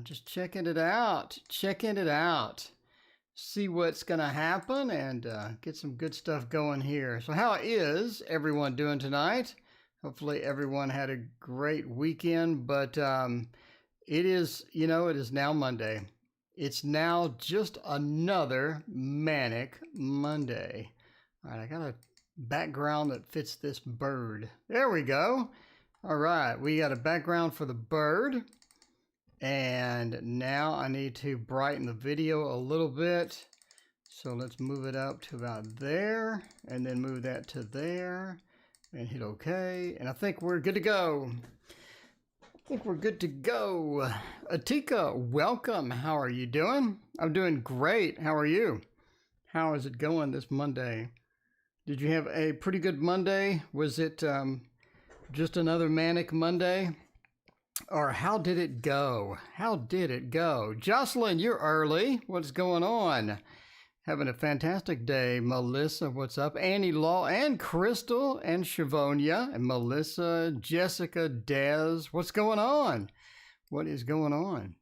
Just checking it out. See what's going to happen and get some good stuff going here. So how is everyone doing tonight? Hopefully everyone had a great weekend, but it is now Monday. It's now just another manic Monday. All right, I got a background that fits this bird. There we go. All right, we got a background for the bird. And now I need to brighten the video a little bit. So let's move it up to about there and then move that to there and hit OK. And I think we're good to go. Atika, welcome. How are you doing? I'm doing great. How are you? How is it going this Monday? Did you have a pretty good Monday? Was it just another manic Monday? Or how did it go? Jocelyn, you're early. What's going on? Having a fantastic day. Melissa, what's up? Annie Law and Crystal and Shivonia and Melissa, Jessica, Dez. What's going on? What is going on?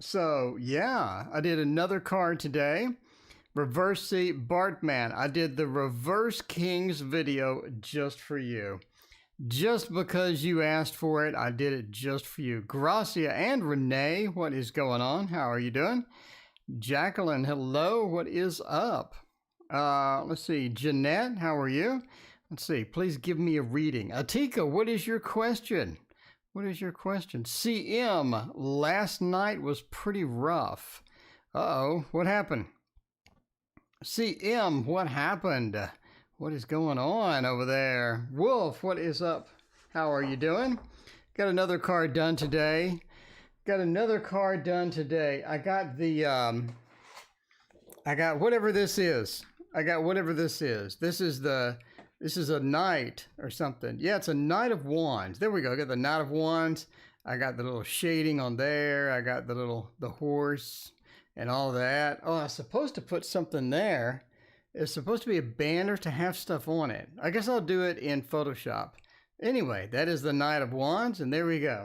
So, yeah, I did another card today. Reverse seat Bartman. I did the Reverse Kings video just for you. Just because you asked for it, I did it just for you. Gracia and Renee, what is going on? How are you doing? Jacqueline, hello, what is up? Let's see, Jeanette, how are you? Let's see, please give me a reading. Atika, what is your question? CM, last night was pretty rough. Uh-oh, what happened? CM, what happened? What is going on over there? Wolf, what is up? How are you doing? Got another card done today. I got the, I got whatever this is. This is a knight or something. Yeah, it's a Knight of Wands. There we go. I got the Knight of Wands. I got the little shading on there. I got the horse and all that. Oh, I was supposed to put something there. It's supposed to be a banner to have stuff on it. I guess I'll do it in Photoshop. Anyway, that is the Knight of Wands, and there we go.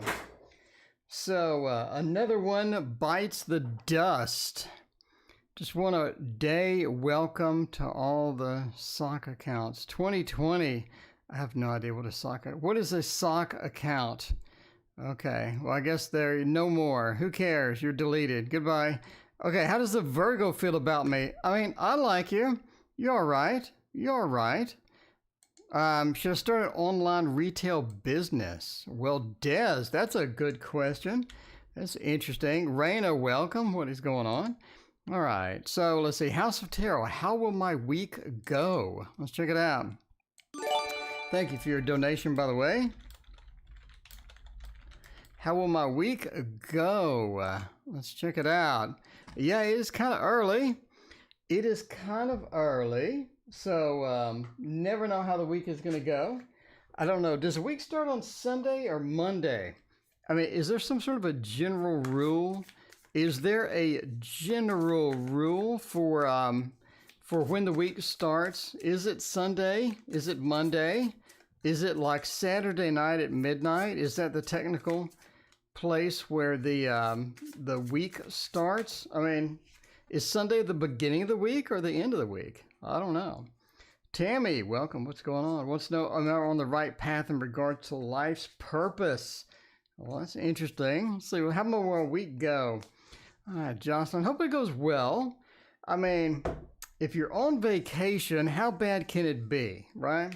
So, another one bites the dust. Just want a day welcome to all the sock accounts. 2020, I have no idea what is a sock account? Okay, well, I guess there no more. Who cares? You're deleted. Goodbye. Okay, how does the Virgo feel about me? I mean, I like you. You're all right. Should I start an online retail business? Well, Des, that's a good question. That's interesting. Raina, welcome. What is going on? All right. So let's see. House of Tarot. How will my week go? Let's check it out. Thank you for your donation, by the way. How will my week go? Let's check it out. Yeah, it is kind of early. So, never know how the week is going to go. I don't know. Does the week start on Sunday or Monday? I mean, is there some sort of a general rule? Is there a general rule for when the week starts? Is it Sunday? Is it Monday? Is it like Saturday night at midnight? Is that the technical place where the week starts? I mean, is Sunday the beginning of the week or the end of the week? I don't know. Tammy, welcome. What's going on? Am I on the right path in regards to life's purpose? Well, that's interesting. Let's see. How will our week go? All right, Jocelyn. Hope it goes well. I mean, if you're on vacation, how bad can it be, right?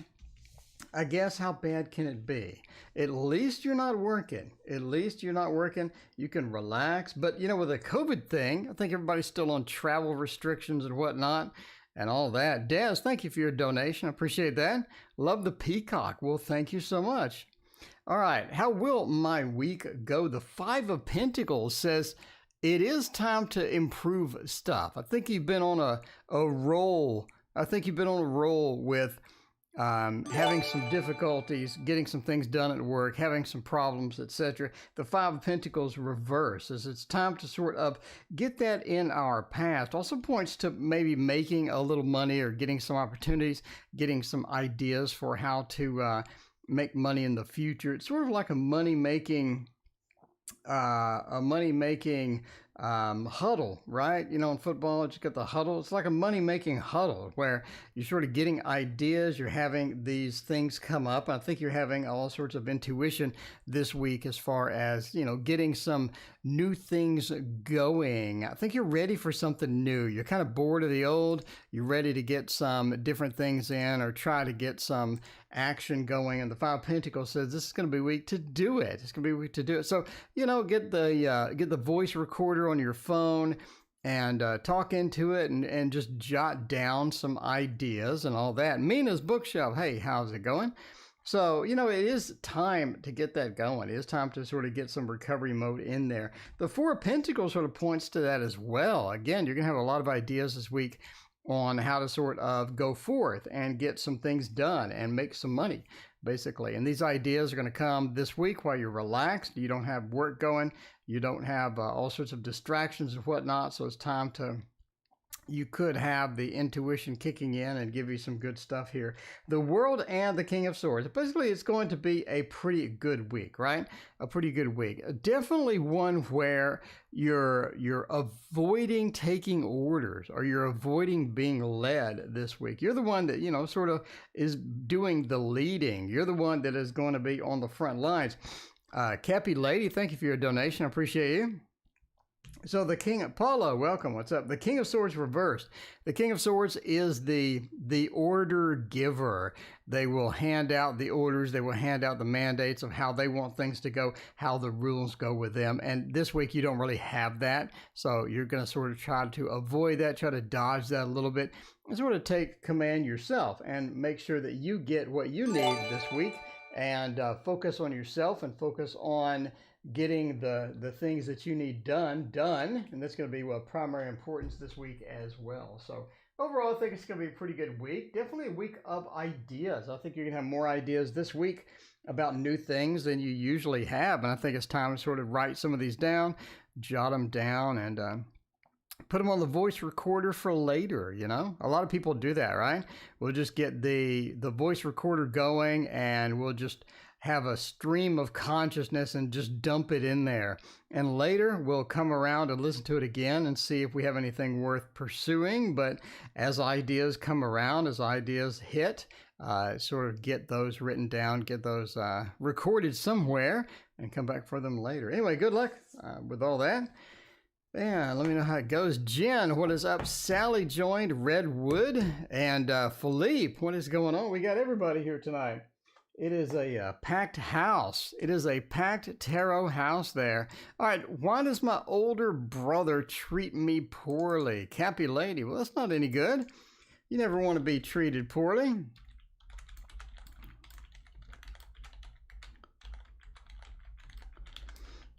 I guess how bad can it be? At least you're not working. You can relax. But, with the COVID thing, I think everybody's still on travel restrictions and whatnot and all that. Des, thank you for your donation. I appreciate that. Love the peacock. Well, thank you so much. All right. How will my week go? The Five of Pentacles says it is time to improve stuff. I think you've been on a roll. With having some difficulties, getting some things done at work, having some problems, etc. The Five of Pentacles reverse as it's time to sort of get that in our past. Also points to maybe making a little money or getting some opportunities, getting some ideas for how to make money in the future. It's sort of like a money-making a money making huddle, right? You know, in football, you get the huddle. It's like a money making huddle where you're sort of getting ideas. You're having these things come up. I think you're having all sorts of intuition this week as far as, you know, getting some new things going. I think you're ready for something new. You're kind of bored of the old. You're ready to get some different things in or try to get some action going. And the Five of Pentacles says this is going to be a week to do it. It's going to be a week to do it. So, you know, get the voice recorder on your phone and talk into it and just jot down some ideas and all that. Mina's bookshelf. Hey, how's it going? So, you know, it is time to get that going. It is time to sort of get some recovery mode in there. The Four of Pentacles sort of points to that as well. Again, you're going to have a lot of ideas this week on how to sort of go forth and get some things done and make some money, basically. And these ideas are going to come this week while you're relaxed. You don't have work going. You don't have all sorts of distractions and whatnot. So it's time to, you could have the intuition kicking in and give you some good stuff here. The World and the King of Swords. Basically, it's going to be a pretty good week, right? A pretty good week. Definitely one where you're avoiding taking orders or you're avoiding being led this week. You're the one that, you know, sort of is doing the leading. You're the one that is going to be on the front lines. Cappy Lady, thank you for your donation. I appreciate you. So the King of Paula, welcome. What's up? The King of Swords reversed. The King of Swords is the order giver. They will hand out the orders. They will hand out the mandates of how they want things to go, how the rules go with them. And this week you don't really have that. So you're going to sort of try to avoid that, try to dodge that a little bit, and sort of take command yourself and make sure that you get what you need this week and focus on yourself and focus on getting the things that you need done, and that's going to be of primary importance this week as well. So overall, I think it's going to be a pretty good week. Definitely a week of ideas. I think you're going to have more ideas this week about new things than you usually have, and I think it's time to sort of write some of these down, jot them down, and put them on the voice recorder for later. You know, a lot of people do that, right? We'll just get the voice recorder going and we'll just have a stream of consciousness and just dump it in there. And later we'll come around and listen to it again and see if we have anything worth pursuing. But as ideas come around, as ideas hit, sort of get those written down, get those recorded somewhere and come back for them later. Anyway, good luck with all that. Yeah, let me know how it goes. Jen, what is up? Sally joined, Redwood, and Philippe, what is going on? We got everybody here tonight. It is a packed house. It is a packed tarot house there. All right, why does my older brother treat me poorly? Cappy Lady, well, that's not any good. You never want to be treated poorly.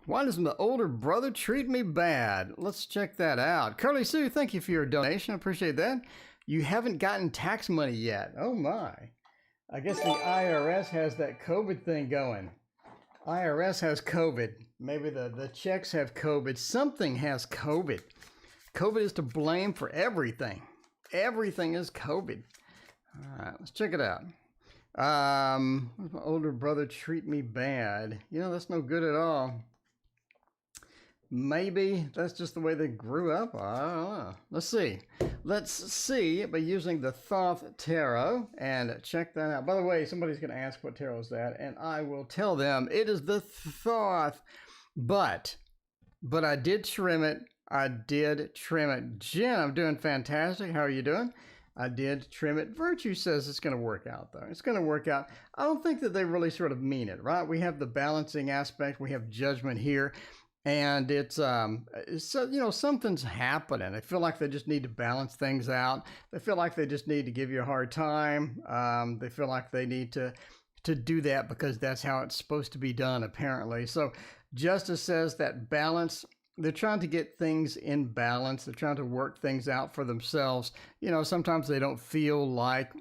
Why does my older brother treat me bad? Let's check that out. Curly Sue, thank you for your donation. I appreciate that. You haven't gotten tax money yet. Oh, my. I guess the IRS has that COVID thing going. IRS has COVID. Maybe the checks have COVID. Something has COVID. COVID is to blame for everything. Everything is COVID. All right, let's check it out. My older brother treat me bad. You know, that's no good at all. Maybe that's just the way they grew up. I don't know. Let's see. Let's see by using the Thoth Tarot and check that out. By the way, somebody's going to ask what tarot is that, and I will tell them it is the Thoth. But I did trim it. I did trim it. Jen, I'm doing fantastic. How are you doing? I did trim it. Virtue says it's going to work out, though. It's going to work out. I don't think that they really sort of mean it, right? We have the balancing aspect. We have judgment here. And it's you know, something's happening. They feel like they just need to balance things out. They feel like they just need to give you a hard time. They feel like they need to do that because that's how it's supposed to be done, apparently. So Justice says that balance, they're trying to get things in balance. They're trying to work things out for themselves. You know, sometimes they don't feel like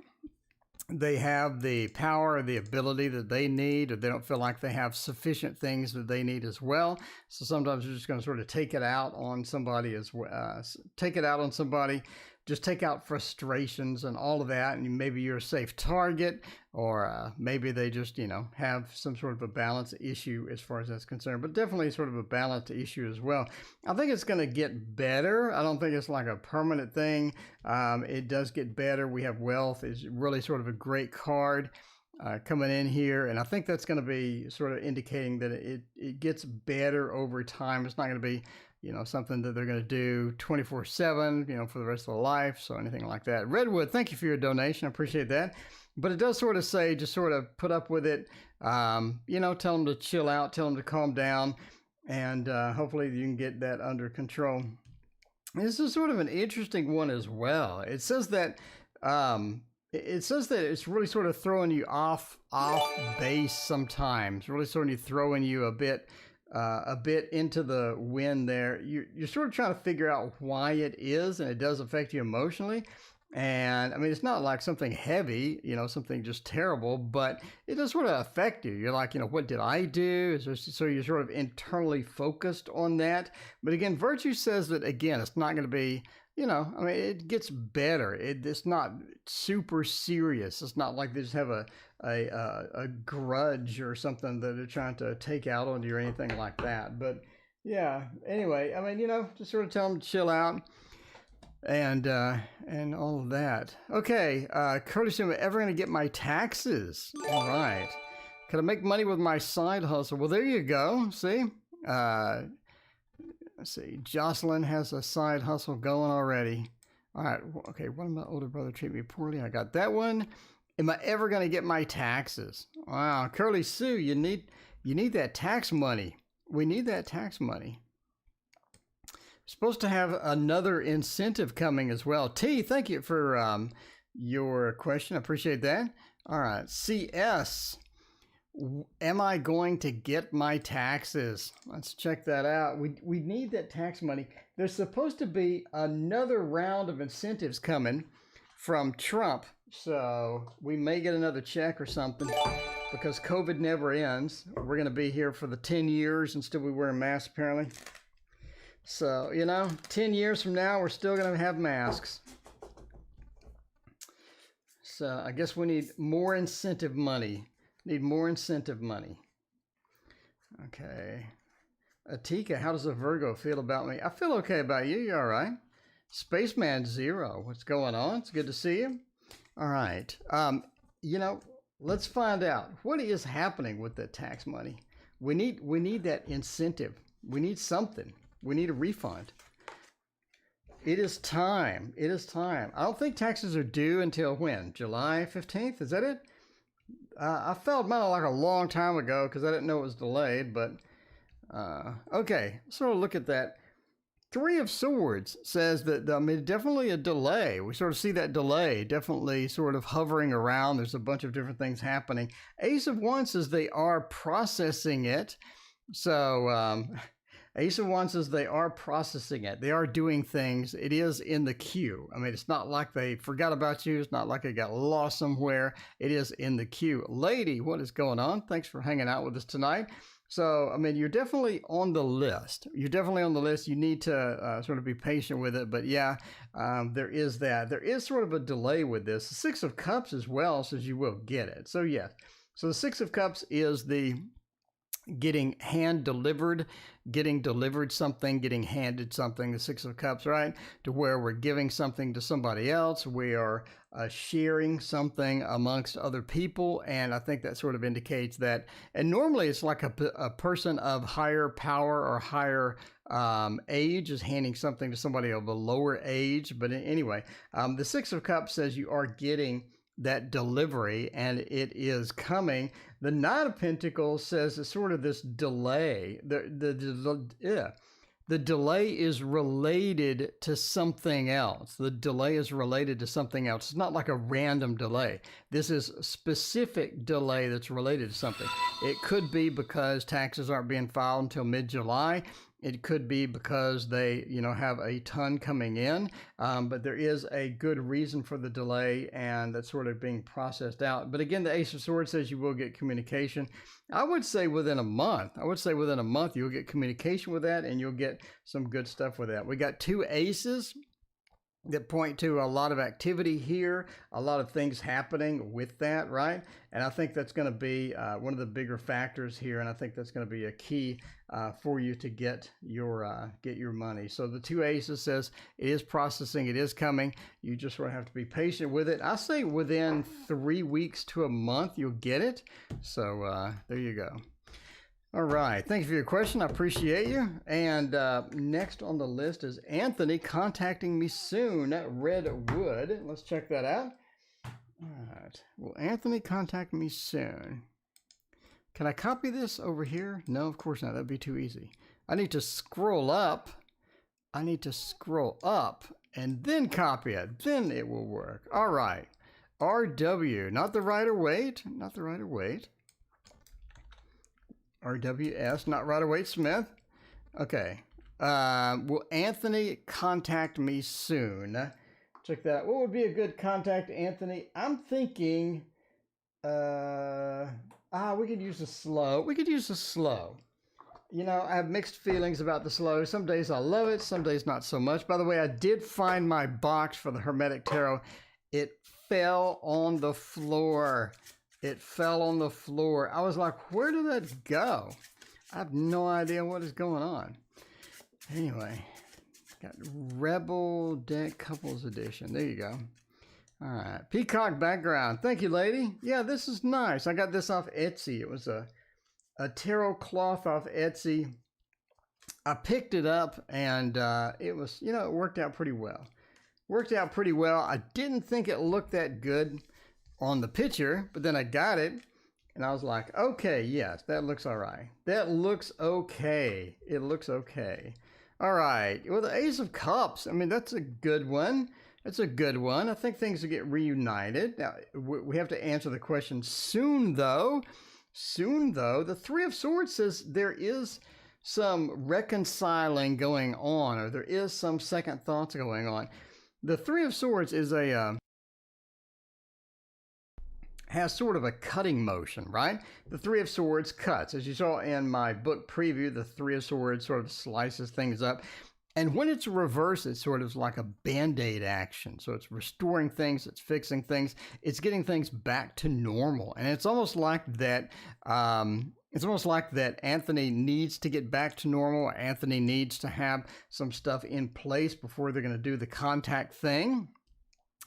they have the power or the ability that they need, or they don't feel like they have sufficient things that they need as well. So sometimes you're just going to sort of take it out on somebody as well, take it out on somebody just take out frustrations and all of that, and maybe you're a safe target, or maybe they just, have some sort of a balance issue as far as that's concerned, but definitely sort of a balance issue as well. I think it's going to get better. I don't think it's like a permanent thing. It does get better. We have wealth is really sort of a great card coming in here, and I think that's going to be sort of indicating that it gets better over time. It's not going to be something that they're going to do 24/7, for the rest of their life. So anything like that. Redwood, thank you for your donation. I appreciate that. But it does sort of say, just sort of put up with it. Tell them to chill out, tell them to calm down, and hopefully you can get that under control. This is sort of an interesting one as well. It says that it's really sort of throwing you off base sometimes, really sort of throwing you a bit into the wind there. You're sort of trying to figure out why it is, and it does affect you emotionally. And I mean, it's not like something heavy, something just terrible, but it does sort of affect you. You're like, what did I do? So you're sort of internally focused on that. But again, Virtue says that, again, it's not going to be, it gets better. It's not super serious. It's not like they just have a grudge or something that they're trying to take out on you or anything like that. But yeah, anyway, I mean, just sort of tell them to chill out and all of that. Okay, Curtis, am I ever going to get my taxes? All right. Can I make money with my side hustle? Well, there you go. See? Let's see. Jocelyn has a side hustle going already. All right. Okay. One of my older brother treat me poorly. I got that one. Am I ever going to get my taxes? Wow. Curly Sue, you need that tax money. We need that tax money. Supposed to have another incentive coming as well. T, thank you for your question. I appreciate that. All right. CS. Am I going to get my taxes? Let's check that out. We need that tax money. There's supposed to be another round of incentives coming from Trump. So we may get another check or something because COVID never ends. We're going to be here for the 10 years and still be wearing masks apparently. So, 10 years from now, we're still going to have masks. So I guess we need more incentive money. Need more incentive money. Okay. Atika, how does a Virgo feel about me? I feel okay about you. You all right? Spaceman Zero, what's going on? It's good to see you. All right. Let's find out what is happening with the tax money. We need that incentive. We need something. We need a refund. It is time. It is time. I don't think taxes are due until when? July 15th? Is that it? I felt mine like a long time ago because I didn't know it was delayed, but okay. So look at that. Three of Swords says that, definitely a delay. We sort of see that delay definitely sort of hovering around. There's a bunch of different things happening. Ace of Wands says they are processing it. So, Ace of Wands says they are processing it. They are doing things. It is in the queue. I mean, it's not like they forgot about you. It's not like it got lost somewhere. It is in the queue. Lady, what is going on? Thanks for hanging out with us tonight. So, you're definitely on the list. You're definitely on the list. You need to sort of be patient with it. But yeah, there is that. There is sort of a delay with this. The Six of Cups as well says you will get it. So yes. So the Six of Cups is the getting delivered something, getting handed something, the Six of Cups, right? To where we're giving something to somebody else. We are sharing something amongst other people. And I think that sort of indicates that. And normally it's like a person of higher power or higher age is handing something to somebody of a lower age. But anyway, the Six of Cups says you are getting that delivery and it is coming. The Knight of Pentacles says it's sort of this delay. The delay is related to something else. The delay is related to something else. It's not like a random delay. This is a specific delay that's related to something. It could be because taxes aren't being filed until mid-July. It could be because they, have a ton coming in, but there is a good reason for the delay and that's sort of being processed out. But again, the Ace of Swords says you will get communication. I would say within a month. You'll get communication with that and you'll get some good stuff with that. We got two aces. that point to a lot of activity here, a lot of things happening with that, right? And I think that's going to be one of the bigger factors here, and I think that's going to be a key for you to get your money. So the two aces says it is processing, it is coming. You just sort of have to be patient with it. I say within 3 weeks to a month, you'll get it. So there you go. All right. Thank you for your question. I appreciate you. And next on the list is Anthony contacting me soon at Redwood. Let's check that out. All right. Will Anthony contact me soon? Can I copy this over here? No, of course not. That'd be too easy. I need to scroll up. I need to scroll up and then copy it. Then it will work. All right. RW, not the Rider Waite, not the Rider Waite. RWS, not Rider Waite Smith. Okay. Will Anthony contact me soon? Check that out. What would be a good contact, Anthony? I'm thinking, we could use a slow. We could use a slow. You know, I have mixed feelings about the slow. Some days I love it, some days not so much. By the way, I did find my box for the Hermetic Tarot. It fell on the floor. It fell on the floor. I was like, where did that go? I have no idea what is going on. Anyway, got Rebel Deck Couples Edition. There you go. All right. Peacock background. Thank you, lady. Yeah, this is nice. I got this off Etsy. It was a tarot cloth off Etsy. I picked it up and it was, you know, it worked out pretty well. Worked out pretty well. I didn't think it looked that good on the picture, but then I got it and I was like, okay, yes, that looks all right. That looks okay. It looks okay. All right. Well, the Ace of Cups, I mean, that's a good one. That's a good one. I think things will get reunited. Now, we have to answer the question soon, though. Soon, though. The Three of Swords says there is some reconciling going on, or there is some second thoughts going on. The Three of Swords is has sort of a cutting motion, right? The Three of Swords cuts. As you saw in my book preview, the Three of Swords sort of slices things up. And when it's reversed, it's sort of like a Band-Aid action. So it's restoring things, it's fixing things, it's getting things back to normal. And it's almost like that, Anthony needs to get back to normal. Anthony needs to have some stuff in place before they're going to do the contact thing.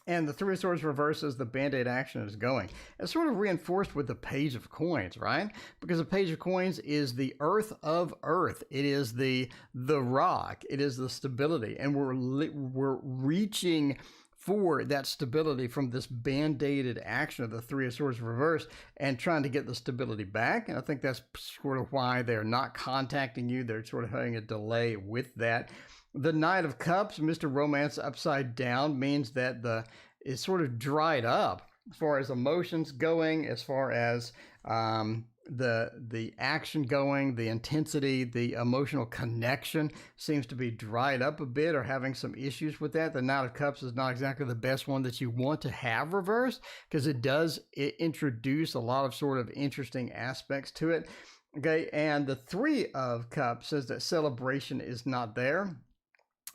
And the Three of Swords reverses the Band-Aid action is going. It's sort of reinforced with the Page of Coins, right? Because the Page of Coins is the earth of earth. It is the rock. It is the stability. And we're reaching for that stability from this Band-Aided action of the Three of Swords reversed and trying to get the stability back. And I think that's sort of why they're not contacting you. They're sort of having a delay with that. The Knight of Cups, Mr. Romance upside down, means that it's sort of dried up as far as emotions going, as far as the action going, the intensity, the emotional connection seems to be dried up a bit or having some issues with that. The Knight of Cups is not exactly the best one that you want to have reversed because it does introduce a lot of sort of interesting aspects to it. Okay, and the Three of Cups says that celebration is not there.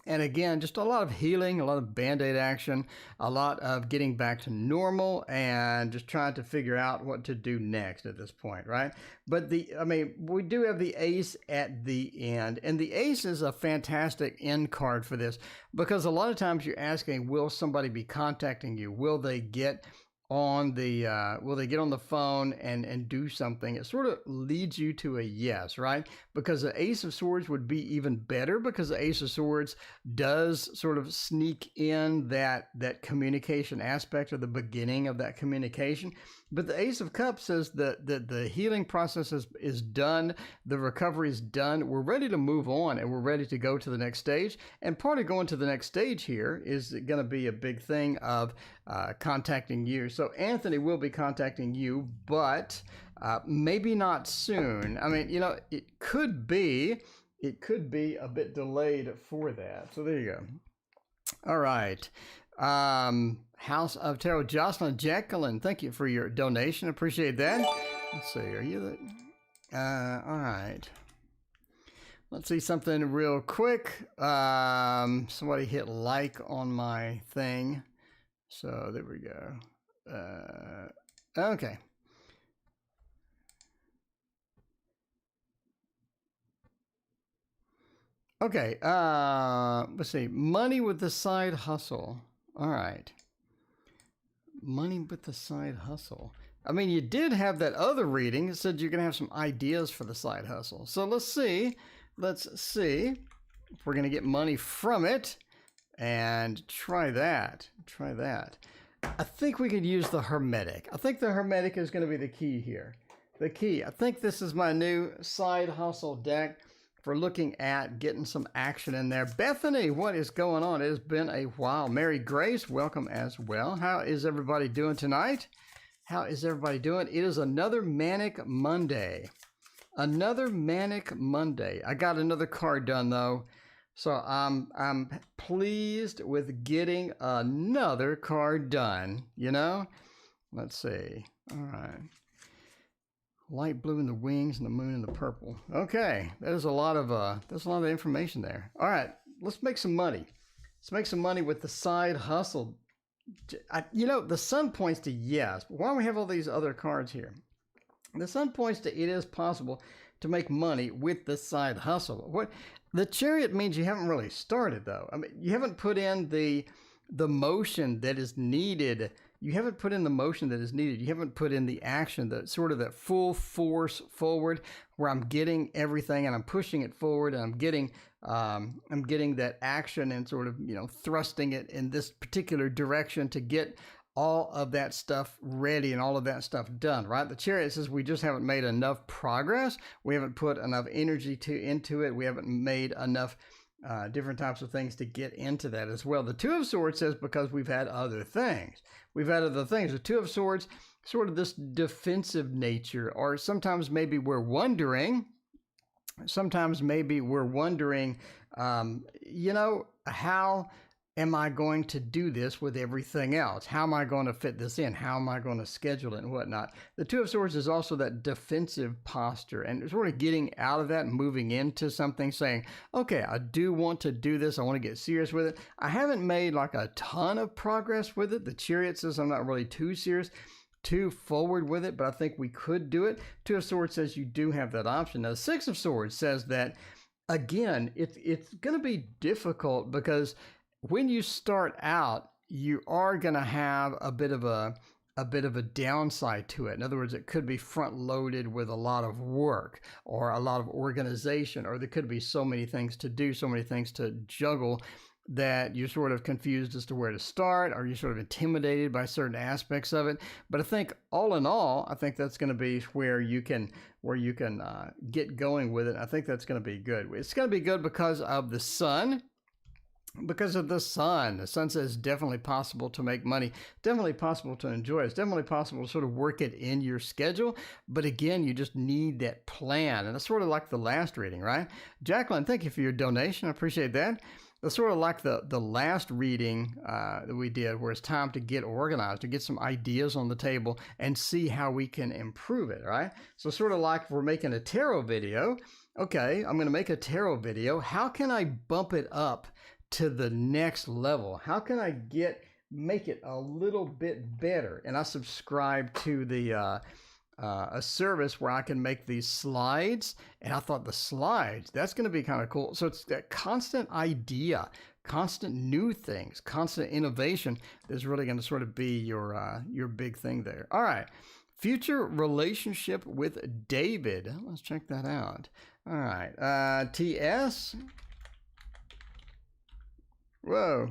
And again, just a lot of healing, a lot of Band-Aid action, a lot of getting back to normal and just trying to figure out what to do next at this point, right? But we do have the Ace at the end, and the Ace is a fantastic end card for this because a lot of times you're asking, will somebody be contacting you? Will they get on the phone and do something? It sort of leads you to a yes, right? Because the Ace of Swords would be even better because the Ace of Swords does sort of sneak in that communication aspect or the beginning of that communication. But the Ace of Cups says that the healing process is done, the recovery is done, we're ready to move on and we're ready to go to the next stage. And part of going to the next stage here is going to be a big thing of contacting you. So Anthony will be contacting you, but maybe not soon. I mean, you know, it could be a bit delayed for that. So there you go. All right. House of Tarot, Jocelyn Jacqueline, thank you for your donation. Appreciate that. Let's see, are you the... all right. Let's see something real quick. Somebody hit like on my thing. So there we go. Okay. Okay, let's see. Money with the side hustle. All right. Money with the side hustle. I mean, you did have that other reading. It said you're going to have some ideas for the side hustle. So let's see. Let's see if we're going to get money from it. And try that. Try that. I think we could use the Hermetic. I think the Hermetic is going to be the key here. The key. I think this is my new side hustle deck for looking at getting some action in there. Bethany, what is going on? It has been a while. Mary Grace, welcome as well. How is everybody doing tonight? How is everybody doing? It is another Manic Monday. Another Manic Monday. I got another card done though. So I'm pleased with getting another card done, you know? Let's see. All right. Light blue in the wings and the moon in the purple. Okay, there's a lot of information there. All right, let's make some money. Let's make some money with the side hustle. You know, the sun points to yes, but why don't we have all these other cards here? The sun points to it is possible to make money with the side hustle. What the Chariot means you haven't really started though. I mean, you haven't put in the motion that is needed. You haven't put in the motion that is needed. You haven't put in the action, that sort of that full force forward where I'm getting everything and I'm pushing it forward and I'm getting that action and sort of, you know, thrusting it in this particular direction to get all of that stuff ready and all of that stuff done, right? The Chariot says we just haven't made enough progress. We haven't put enough energy into it. We haven't made enough different types of things to get into that as well. The Two of Swords says because we've had other things. We've had other things. The Two of Swords, sort of this defensive nature, or sometimes maybe we're wondering, you know, how am I going to do this with everything else? How am I going to fit this in? How am I going to schedule it and whatnot? The Two of Swords is also that defensive posture and sort of getting out of that and moving into something saying, okay, I do want to do this. I want to get serious with it. I haven't made like a ton of progress with it. The Chariot says I'm not really too serious, too forward with it, but I think we could do it. Two of Swords says you do have that option. Now, the Six of Swords says that, again, it's going to be difficult because when you start out, you are going to have a bit of a downside to it. In other words, it could be front loaded with a lot of work or a lot of organization, or there could be so many things to do, so many things to juggle that you're sort of confused as to where to start, or you're sort of intimidated by certain aspects of it. But I think all in all, I think that's going to be where you can get going with it. I think that's going to be good. It's going to be good because of the sun. Because of the sun. The sun says definitely possible to make money, definitely possible to enjoy. It's definitely possible to sort of work it in your schedule. But again, you just need that plan. And it's sort of like the last reading, right? Jacqueline, thank you for your donation. I appreciate that. It's sort of like the last reading that we did, where it's time to get organized, to get some ideas on the table and see how we can improve it, right? So sort of like we're making a tarot video. Okay, I'm going to make a tarot video. How can I bump it up to the next level? How can I make it a little bit better? And I subscribe to the a service where I can make these slides, and I thought the slides, that's going to be kind of cool. So it's that constant idea, constant new things, constant innovation that's really going to sort of be your big thing there. All right, future relationship with David. Let's check that out. All right, TS. Whoa.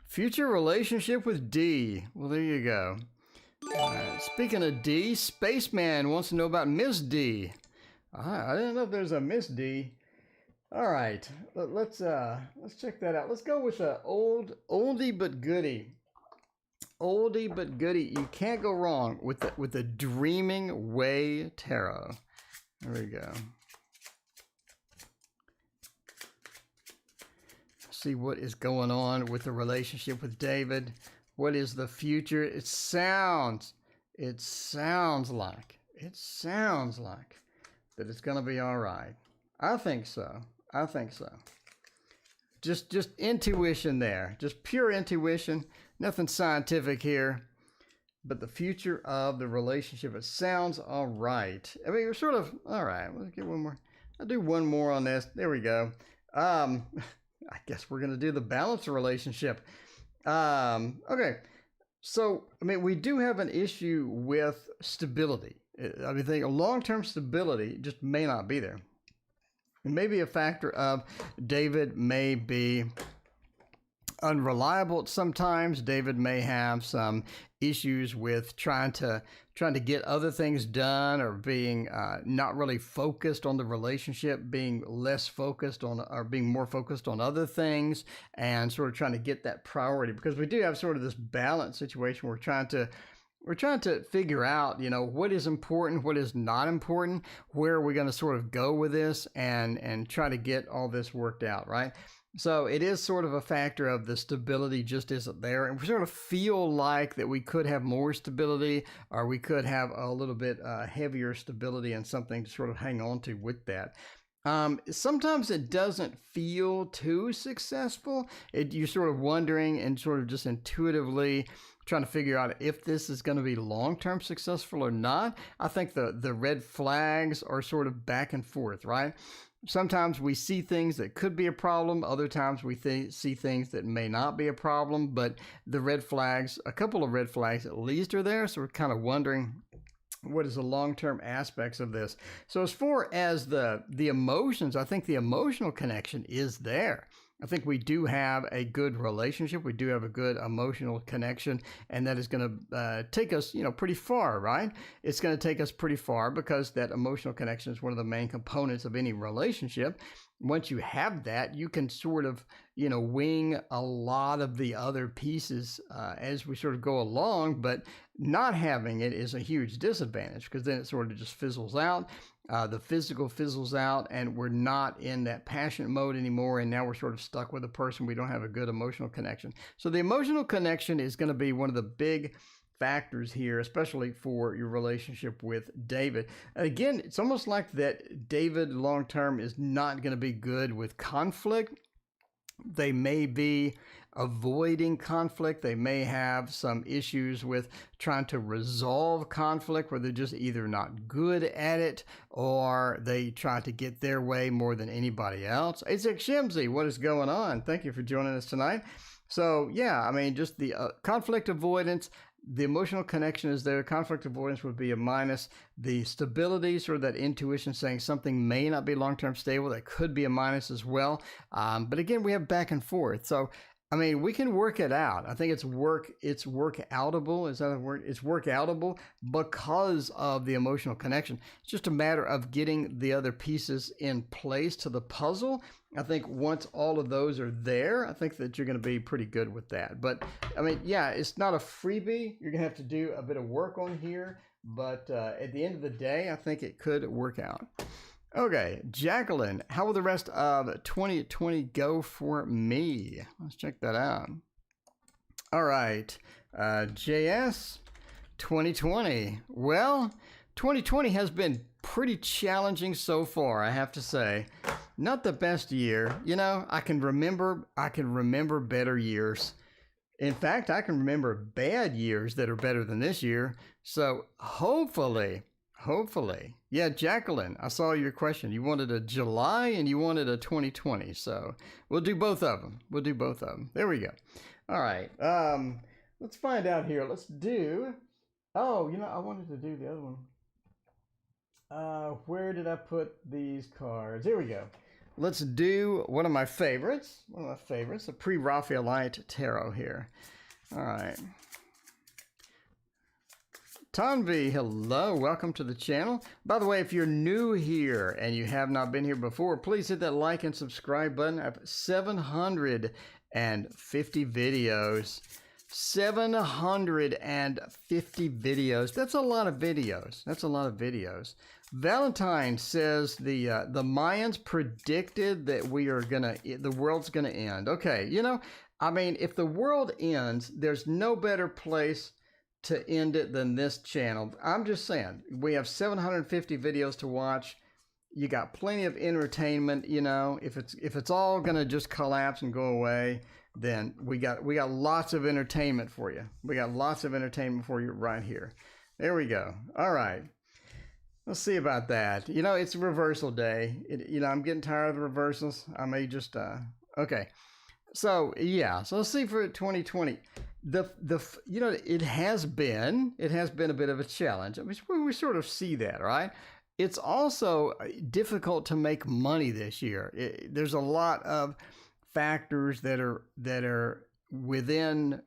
Future relationship with D. Well, there you go. Speaking of D, Spaceman wants to know about Miss D. I didn't know if there's a Miss D. All right, let's check that out. Let's go with a oldie but goodie. Oldie but goodie. You can't go wrong with the Dreaming Way Tarot. There we go. See what is going on with the relationship with David. What is the future? It sounds like that it's going to be all right. I think so. I think so. Just intuition there. Just pure intuition. Nothing scientific here. But the future of the relationship, it sounds all right. I mean, you're sort of, all right, let's get one more. I'll do one more on this. There we go. I guess we're going to do the balance relationship. Okay. So, I mean, we do have an issue with stability. I mean, I think long-term stability just may not be there. It may be a factor of David may be unreliable sometimes. David may have some issues with trying to get other things done, or being not really focused on the relationship, being less focused on, or being more focused on other things, and sort of trying to get that priority, because we do have sort of this balance situation. We're trying to figure out, you know, what is important, what is not important, where are we going to sort of go with this, and try to get all this worked out, right? So it is sort of a factor of the stability just isn't there. And we sort of feel like that we could have more stability, or we could have a little bit heavier stability and something to sort of hang on to with that. Sometimes it doesn't feel too successful. You're sort of wondering and sort of just intuitively trying to figure out if this is going to be long-term successful or not. I think the red flags are sort of back and forth, right? Sometimes we see things that could be a problem. Other times we see things that may not be a problem, but the red flags, a couple of red flags at least are there. So we're kind of wondering, what is the long-term aspects of this? So as far as the emotions, I think the emotional connection is there. I think we do have a good relationship. We do have a good emotional connection, and that is going to take us, you know, pretty far, right? It's going to take us pretty far, because that emotional connection is one of the main components of any relationship. Once you have that, you can sort of, you know, wing a lot of the other pieces as we sort of go along, but not having it is a huge disadvantage, because then it sort of just fizzles out. The physical fizzles out, and we're not in that passionate mode anymore, and now we're sort of stuck with a person. We don't have a good emotional connection. So the emotional connection is going to be one of the big factors here, especially for your relationship with David. Again, it's almost like that David long-term is not going to be good with conflict. They may be avoiding conflict. They may have some issues with trying to resolve conflict, where they're just either not good at it, or they try to get their way more than anybody else. It's Shimsy, what is going on? Thank you for joining us tonight. So yeah, I mean, just the conflict avoidance. The emotional connection is there. Conflict avoidance would be a minus. The stability, sort of that intuition saying something may not be long-term stable, that could be a minus as well. But again, we have back and forth. So, I mean, we can work it out. I think it's work-outable. Is that a word? It's work-outable because of the emotional connection. It's just a matter of getting the other pieces in place to the puzzle. I think once all of those are there, I think that you're going to be pretty good with that. But, I mean, yeah, it's not a freebie. You're going to have to do a bit of work on here. But at the end of the day, I think it could work out. Okay, Jacqueline, how will the rest of 2020 go for me? Let's check that out. All right, JS, 2020. Well, 2020 has been pretty challenging so far, I have to say. Not the best year. You know, I can remember better years. In fact, I can remember bad years that are better than this year. So hopefully. Yeah, Jacqueline, I saw your question. You wanted a July and you wanted a 2020. So we'll do both of them. There we go. All right. Let's find out here. Let's do, oh, you know, I wanted to do the other one. Where did I put these cards? Here we go. Let's do one of my favorites, a pre-Raphaelite tarot here. All right. Tanvi, hello, welcome to the channel. By the way, if you're new here and you have not been here before, please hit that like and subscribe button. I have 750 videos. 750 videos. That's a lot of videos. Valentine says the Mayans predicted that the world's gonna end. Okay, you know, I mean, if the world ends, there's no better place to end it than this channel. I'm just saying, we have 750 videos to watch. You got plenty of entertainment. You know, if it's all gonna just collapse and go away, then we got lots of entertainment for you. We got lots of entertainment for you right here. There we go. All right. Let's see about that. You know, it's reversal day. You know, I'm getting tired of the reversals. I may just okay. So yeah. So let's see for 2020. You know, it has been a bit of a challenge. I mean, we sort of see that, right? It's also difficult to make money this year. There's a lot of factors that are within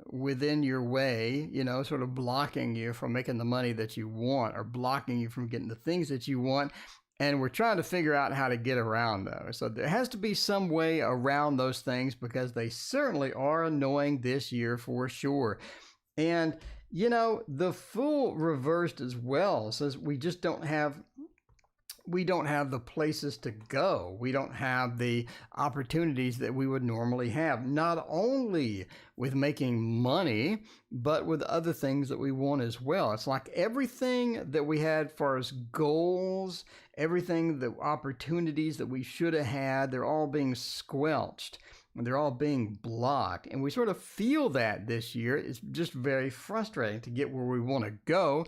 your way, you know, sort of blocking you from making the money that you want, or blocking you from getting the things that you want. And we're trying to figure out how to get around those. So there has to be some way around those things, because they certainly are annoying this year for sure. And, you know, the Fool reversed as well says we just don't have the places to go. We don't have the opportunities that we would normally have, not only with making money, but with other things that we want as well. It's like everything that we had as far as goals, everything, the opportunities that we should have had, they're all being squelched. And they're all being blocked. And we sort of feel that this year. It's just very frustrating to get where we want to go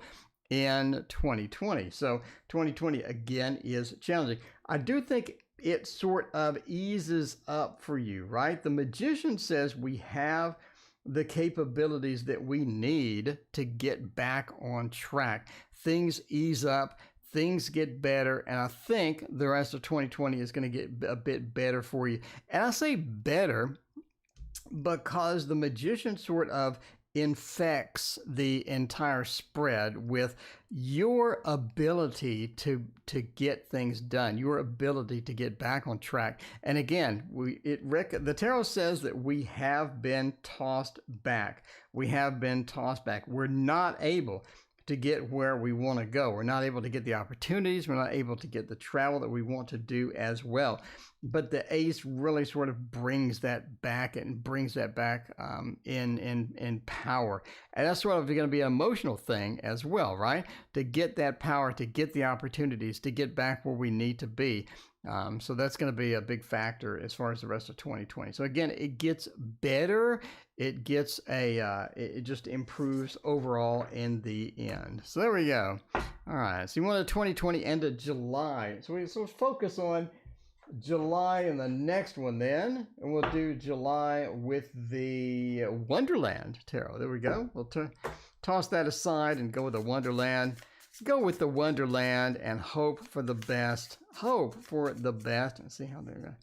in 2020. So 2020 again is challenging. I do think it sort of eases up for you, right? The magician says we have the capabilities that we need to get back on track. Things ease up, things get better, and I think the rest of 2020 is going to get a bit better for you. And I say better because the magician sort of infects the entire spread with your ability to get things done, your ability to get back on track. And again, the tarot says that we have been tossed back. We have been tossed back. We're not able to get where we want to go. We're not able to get the opportunities. We're not able to get the travel that we want to do as well. But the ace really sort of brings that back in power. And that's sort of going to be an emotional thing as well, right? To get that power, to get the opportunities, to get back where we need to be. So that's going to be a big factor as far as the rest of 2020. So again, it gets better. It gets it just improves overall in the end. So there we go. All right. So you want the 2020 end of July. So let's focus on July and the next one then. And we'll do July with the Wonderland Tarot. There we go. We'll toss that aside and go with the Wonderland. Go with the Wonderland and hope for the best. Hope for the best. And see how they're going.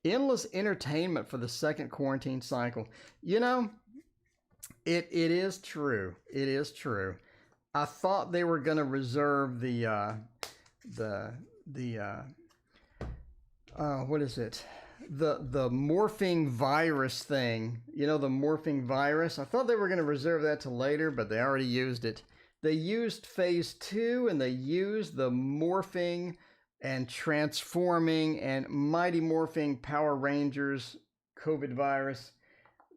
Endless entertainment for the second quarantine cycle. You know, it is true. It is true. I thought they were going to reserve what is it? The morphing virus thing. You know, the morphing virus. I thought they were going to reserve that to later, but they already used it. They used phase 2, and they used the morphing and transforming and Mighty Morphing Power Rangers COVID virus.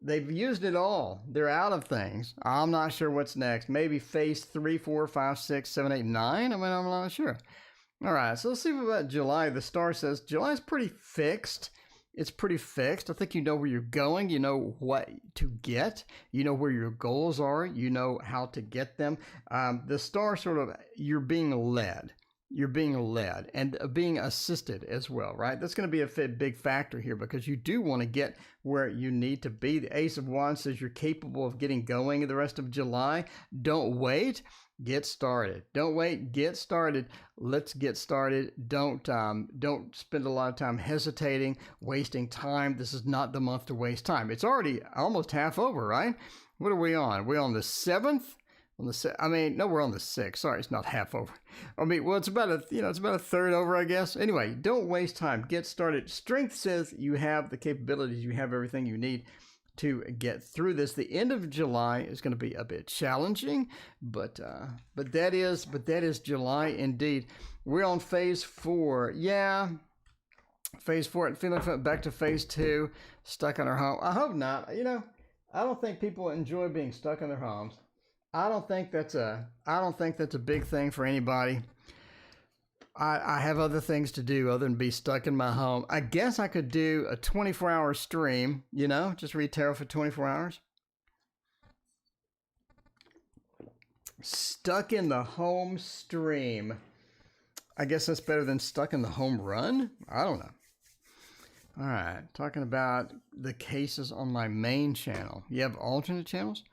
They've used it all. They're out of things. I'm not sure what's next. Maybe phase 3, 4, 5, 6, 7, 8, 9. I mean, I'm not sure. All right, so let's see about July. The star says July's pretty fixed. It's pretty fixed. I think you know where you're going. You know what to get. You know where your goals are. You know how to get them. The star sort of, you're being led. You're being led and being assisted as well, right? That's going to be a big factor here, because you do want to get where you need to be. The Ace of Wands says you're capable of getting going the rest of July. Don't wait. Get started. Don't wait. Get started. Let's get started. Don't spend a lot of time hesitating, wasting time. This is not the month to waste time. It's already almost half over, right? What are we on? We're on the 7th. We're on the 6th. Sorry, it's not half over. Well, it's about a third over, I guess. Anyway, don't waste time. Get started. Strength says you have the capabilities. You have everything you need to get through this. The end of July is going to be a bit challenging, but that is July indeed. We're on phase 4. Yeah, phase 4. Feeling back to phase 2. Stuck in our home. I hope not. You know, I don't think people enjoy being stuck in their homes. I don't think that's a big thing for anybody. I have other things to do other than be stuck in my home. I guess I could do a 24-hour stream, you know, just read tarot for 24 hours. Stuck in the home stream. I guess that's better than stuck in the home run? I don't know. All right, talking about the cases on my main channel. You have alternate channels?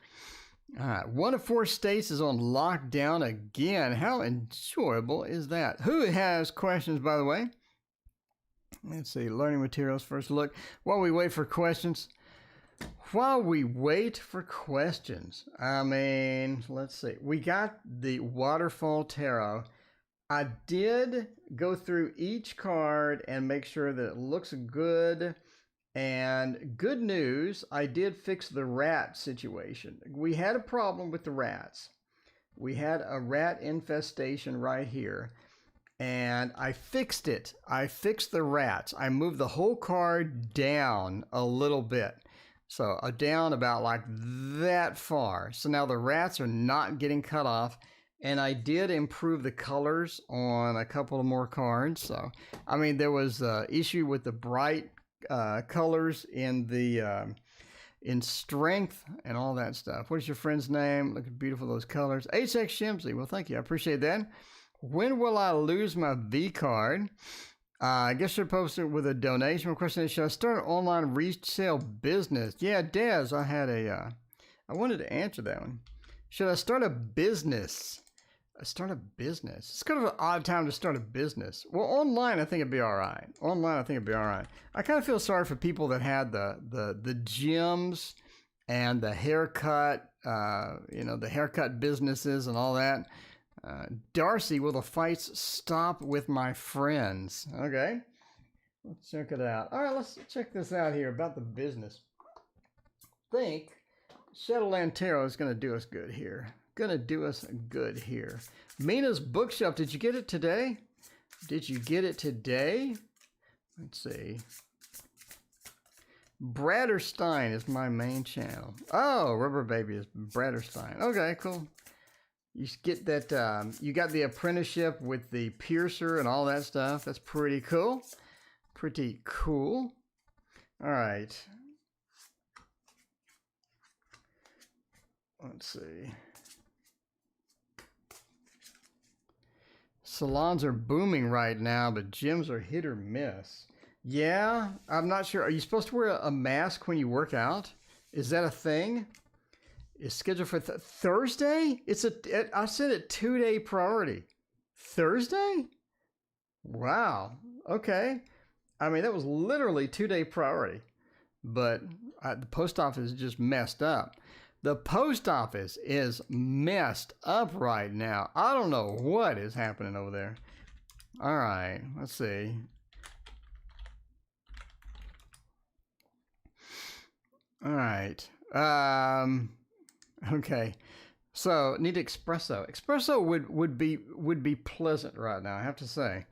All right, 1 of 4 states is on lockdown again. How enjoyable is that? Who has questions, by the way? Let's see, learning materials, first look. While we wait for questions, I mean, let's see. We got the Waterfall Tarot. I did go through each card and make sure that it looks good. And good news, I did fix the rat situation. We had a problem with the rats. We had a rat infestation right here. And I fixed it. I fixed the rats. I moved the whole card down a little bit. So down about like that far. So now the rats are not getting cut off. And I did improve the colors on a couple of more cards. So, I mean, there was an issue with the bright colors in the in strength and all that stuff. What is your friend's name? Look at beautiful those colors. HX Shimsey. Well, thank you. I appreciate that. When will I lose my V card? I guess you're posted with a donation. My question is, should I start an online resale business? Yeah, Daz, I had a, I wanted to answer that one. Should I start a business? Start a business. It's kind of an odd time to start a business. Well, online, I think it'd be all right. I kind of feel sorry for people that had the gyms and the haircut, the haircut businesses and all that. Darcy, will the fights stop with my friends? Okay, let's check it out. All right, let's check this out here about the business. I think Shadowland Tarot is going to do us good here. Mina's Bookshelf. Did you get it today? Let's see. Bradderstein is my main channel. Oh, Rubber Baby is Bradderstein. Okay, cool. You get that, you got the apprenticeship with the piercer and all that stuff. That's pretty cool. All right. Let's see. Salons are booming right now, but gyms are hit or miss. Yeah, I'm not sure. Are you supposed to wear a mask when you work out? Is that a thing? It's scheduled for Thursday? I said it 2-day priority. Thursday? Wow. Okay. I mean, that was literally 2-day priority. But the post office is just messed up. The post office is messed up right now. I don't know what is happening over there. All right, let's see. All right. Okay. So need espresso. Espresso would be pleasant right now, I have to say.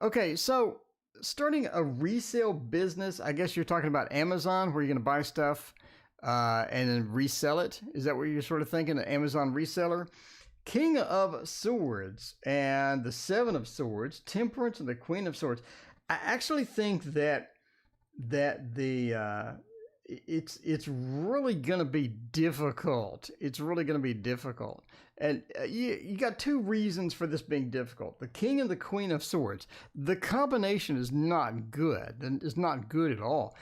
Okay, so starting a resale business, I guess you're talking about Amazon, where you're going to buy stuff and then resell it. Is that what you're sort of thinking, an Amazon reseller? King of Swords and the Seven of Swords, Temperance and the Queen of Swords. I actually think that it's really going to be difficult. And you got 2 reasons for this being difficult. The King and the Queen of Swords. The combination is not good. It's not good at all.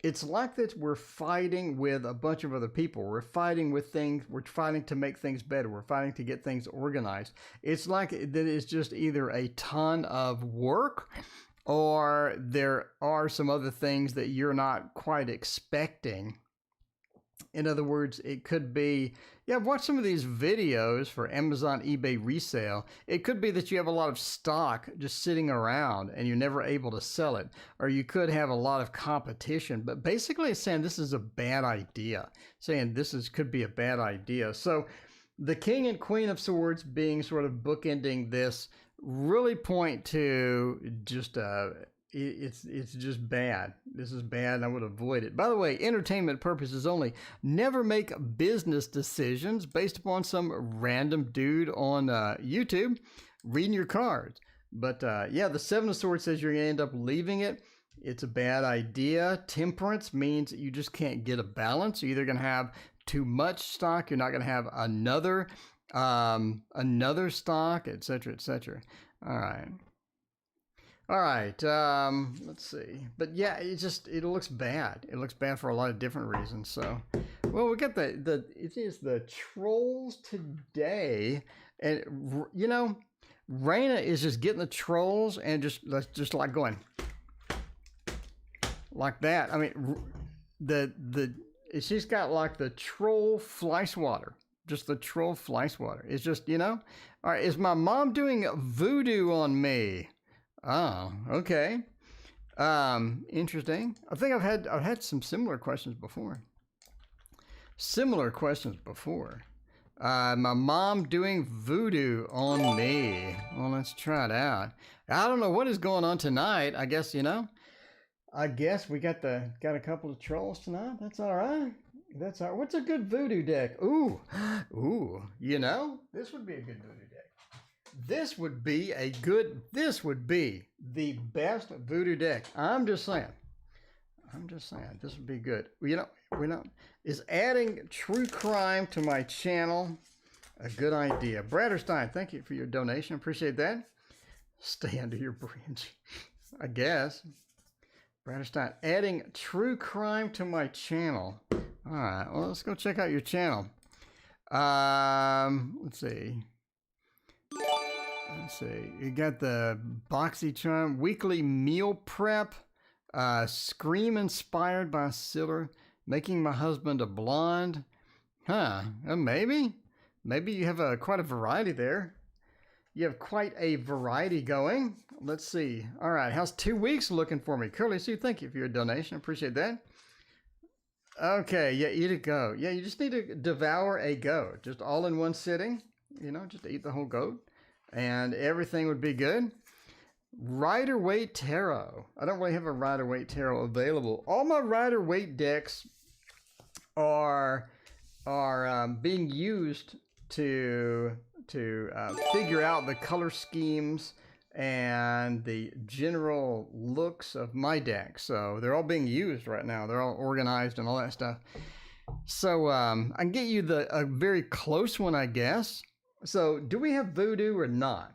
It's like that we're fighting with a bunch of other people. We're fighting with things. We're fighting to make things better. We're fighting to get things organized. It's like that it's just either a ton of work or there are some other things that you're not quite expecting. In other words, it could be, watch some of these videos for Amazon eBay resale. It could be that you have a lot of stock just sitting around and you're never able to sell it. Or you could have a lot of competition. But basically it's saying this is a bad idea. Could be a bad idea. So the King and Queen of Swords being sort of bookending this really point to just it's just bad. This is bad and I would avoid it. By the way, entertainment purposes only. Never make business decisions based upon some random dude on YouTube reading your cards. But yeah, the Seven of Swords says you're going to end up leaving it. It's a bad idea. Temperance means you just can't get a balance. You're either going to have too much stock, you're not going to have another stock, etc., etc. All right. All right, let's see. But yeah, it looks bad. It looks bad for a lot of different reasons. So, well, we got it is the trolls today. And, you know, Raina is just getting the trolls and just like going like that. I mean, she's got like the troll fly swatter. Just the troll fly swatter. It's just, you know, all right, is my mom doing voodoo on me? Oh, okay. Interesting. I think I've had some similar questions before. My mom doing voodoo on me. Well, let's try it out. I don't know what is going on tonight. I guess, you know, I guess we got a couple of trolls tonight. That's all right. That's all right. What's a good voodoo deck? Ooh, you know, this would be a good voodoo deck. This would be the best voodoo deck. I'm just saying, this would be good. You know, is adding true crime to my channel a good idea? Bradderstein, thank you for your donation. Appreciate that. Stay under your bridge, I guess. Bradderstein, adding true crime to my channel. All right, well, let's go check out your channel. Let's see. You got the BoxyCharm weekly meal prep, Scream inspired by Siller, making my husband a blonde. Maybe you have quite a variety there. You have quite a variety going. Let's see. All right, how's 2 weeks looking for me? Curly Sue, thank you for your donation. Appreciate that. Okay, yeah, eat a goat. Yeah, you just need to devour a goat, just all in one sitting. You know, just eat the whole goat. And everything would be good. Rider-Waite Tarot. I don't really have a Rider-Waite Tarot available. All my Rider-Waite decks are being used to figure out the color schemes and the general looks of my deck. So they're all being used right now. They're all organized and all that stuff. So I can get you a very close one, I guess. So, do we have voodoo or not?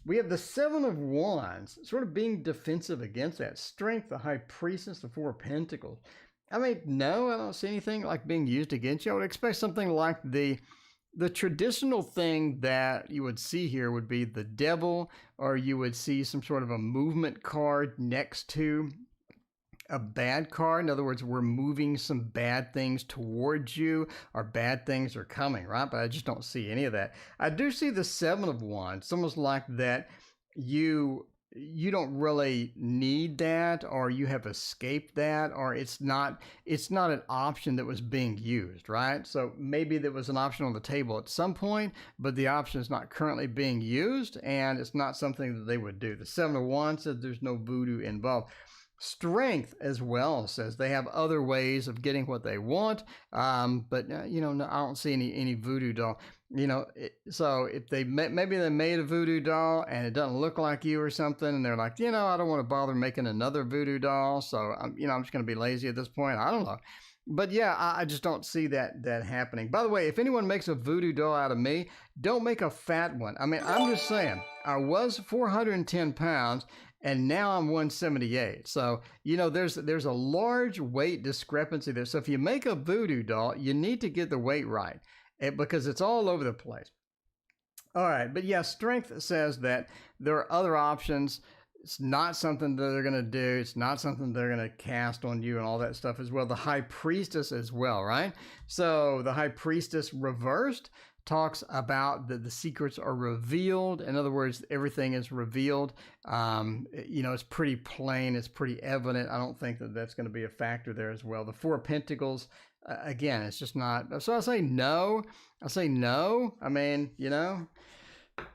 We have the Seven of Wands, sort of being defensive against that. Strength, the High Priestess, the Four of Pentacles. I mean, no, I don't see anything like being used against you. I would expect something like the traditional thing that you would see here would be the Devil, or you would see some sort of a movement card next to a bad card. In other words, we're moving some bad things towards you, or bad things are coming, right? But I just don't see any of that. I do see the Seven of Wands. It's almost like that you don't really need that, or you have escaped that, or it's not an option that was being used, right? So maybe there was an option on the table at some point, but the option is not currently being used, and it's not something that they would do. The Seven of Wands says there's no voodoo involved. Strength as well says they have other ways of getting what they want, but you know, no, I don't see any voodoo doll. You know, so if maybe they made a voodoo doll and it doesn't look like you or something, and they're like, you know, I don't want to bother making another voodoo doll, so I'm just going to be lazy at this point. I don't know. But yeah, I just don't see that happening. By the way, if anyone makes a voodoo doll out of me, don't make a fat one. I mean, I'm just saying, I was 410 pounds, and now I'm 178. So, you know, there's a large weight discrepancy there. So if you make a voodoo doll, you need to get the weight right, because it's all over the place. All right, but yeah, strength says that there are other options. It's not something that they're going to do. It's not something they're going to cast on you and all that stuff as well. The High Priestess as well, right? So the High Priestess reversed talks about that the secrets are revealed. In other words, everything is revealed. You know, it's pretty plain. It's pretty evident. I don't think that that's going to be a factor there as well. The Four of Pentacles, again, it's just not. So I say no. I mean, you know,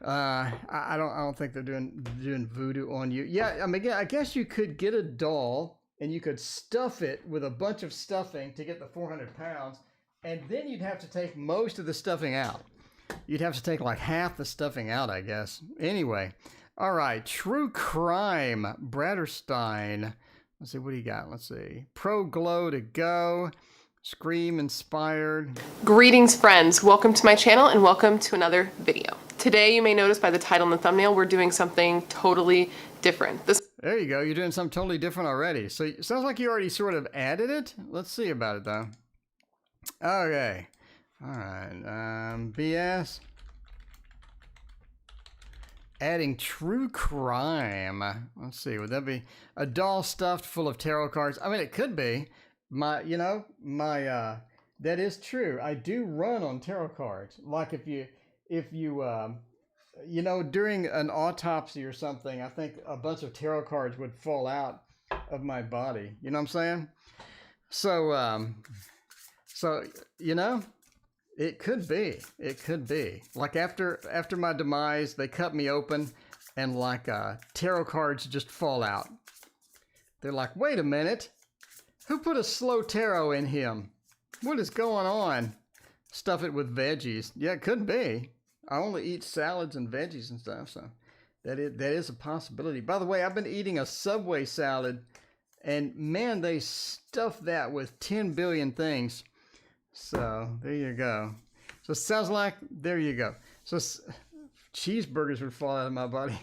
I don't think they're doing voodoo on you. Yeah, I mean, I guess you could get a doll and you could stuff it with a bunch of stuffing to get the 400 pounds. And then you'd have to take most of the stuffing out. You'd have to take like half the stuffing out, I guess. Anyway, All right, true crime, Bratterstein. Let's see, what do you got? Let's see. Pro glow to go. Scream inspired. Greetings, friends. Welcome to my channel and welcome to another video. Today, you may notice by the title and the thumbnail, we're doing something totally different. There you go. You're doing something totally different already. So it sounds like you already sort of added it. Let's see about it, though. Okay. All right. BS. Adding true crime. Let's see. Would that be a doll stuffed full of tarot cards? I mean, it could be. That is true. I do run on tarot cards. Like if you during an autopsy or something, I think a bunch of tarot cards would fall out of my body. You know what I'm saying? So, it could be. It could be. Like after my demise, they cut me open and like tarot cards just fall out. They're like, wait a minute. Who put a slow tarot in him? What is going on? Stuff it with veggies. Yeah, it could be. I only eat salads and veggies and stuff, so that is a possibility. By the way, I've been eating a Subway salad, and man, they stuff that with 10 billion things. So there you go. So it sounds like, there you go. So cheeseburgers would fall out of my body.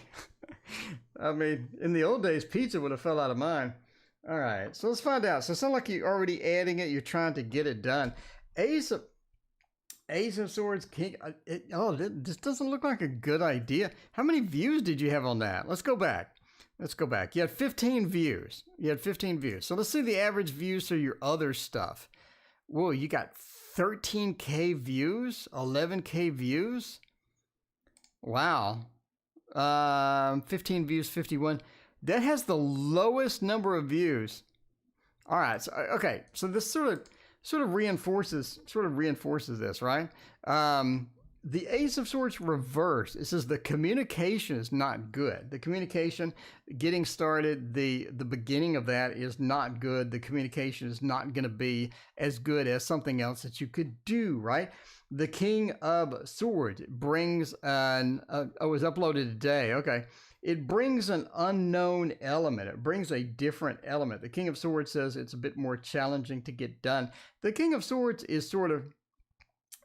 I mean, in the old days, pizza would have fell out of mine. All right, so let's find out. So it sounds like you're already adding it. You're trying to get it done. Ace of Swords, King. This doesn't look like a good idea. How many views did you have on that? Let's go back. You had 15 views. So let's see the average views for your other stuff. Whoa, you got 13K views? 11K views? Wow. 15 views, 51. That has the lowest number of views. All right. So, okay. So this sort of reinforces this, right? The Ace of Swords reversed. It says the communication is not good. The communication getting started, the beginning of that is not good. The communication is not going to be as good as something else that you could do, right? The King of Swords brings it was uploaded today. Okay. It brings an unknown element. It brings a different element. The King of Swords says it's a bit more challenging to get done. The King of Swords is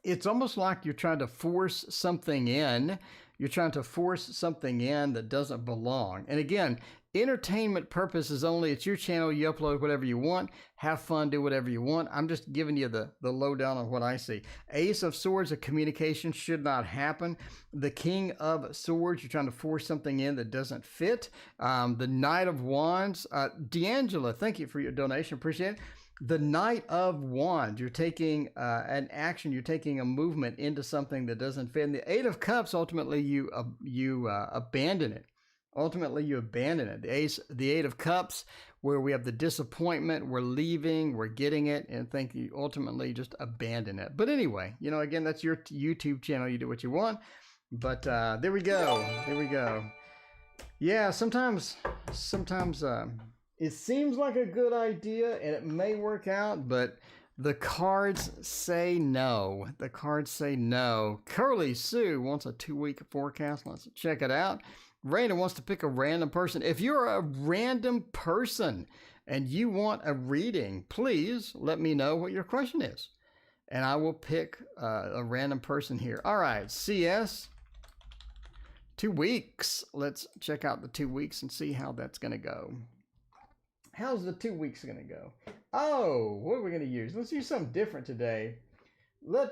it's almost like you're trying to force something in. You're trying to force something in that doesn't belong. And again, entertainment purposes only. It's your channel. You upload whatever you want. Have fun. Do whatever you want. I'm just giving you the lowdown on what I see. Ace of Swords, a communication should not happen. The King of Swords, you're trying to force something in that doesn't fit. The Knight of Wands. D'Angela, thank you for your donation. Appreciate it. The Knight of Wands, you're taking an action, you're taking a movement into something that doesn't fit. And the Eight of Cups, ultimately you abandon it. The Eight of Cups, where we have the disappointment, we're leaving, we're getting it, and think you ultimately just abandon it. But anyway, again, that's your YouTube channel. You do what you want. But there we go. Yeah, sometimes it seems like a good idea, and it may work out, but the cards say no. Curly Sue wants a 2-week forecast. Let's check it out. Raina wants to pick a random person. If you're a random person and you want a reading, please let me know what your question is, and I will pick a random person here. All right, CS. 2 weeks. Let's check out the 2 weeks and see how that's going to go. How's the 2 weeks going to go? Oh, what are we going to use? Let's use something different today. We'll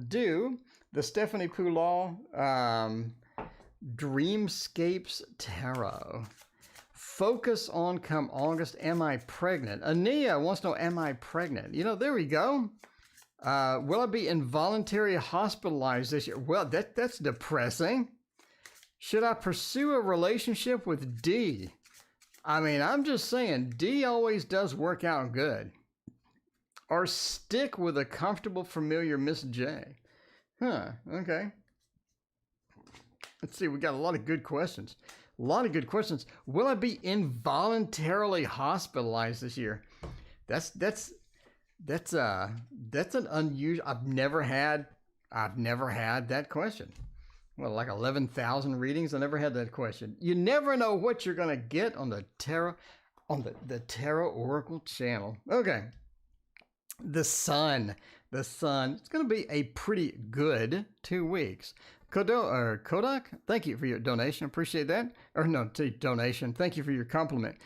do the Stephanie Poulain Dreamscapes Tarot. Focus on come August. Am I pregnant? Ania wants to know, am I pregnant? There we go. Will I be involuntarily hospitalized this year? Well, that's depressing. Should I pursue a relationship with D? I mean, I'm just saying, D always does work out good. Or stick with a comfortable, familiar Miss J. Okay. Let's see, we got a lot of good questions. Will I be involuntarily hospitalized this year? That's an unusual. I've never had that question. well, like 11,000 readings. I never had that question. You never know what you're going to get on the tarot, on the Tarot Oracle channel. Okay. The sun. The sun. It's going to be a pretty good 2 weeks. Kodak, thank you for your donation. Appreciate that. Or no, donation. Thank you for your compliment.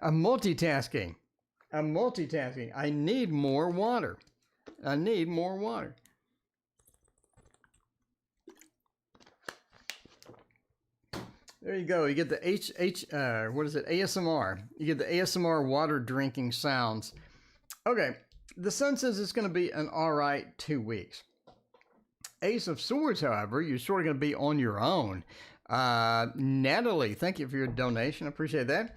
I'm multitasking. I need more water. There you go. You get the ASMR. You get the ASMR water drinking sounds. Okay. The sun says it's going to be an all right 2 weeks. Ace of Swords, however, you're sort of going to be on your own. Natalie, thank you for your donation. I appreciate that.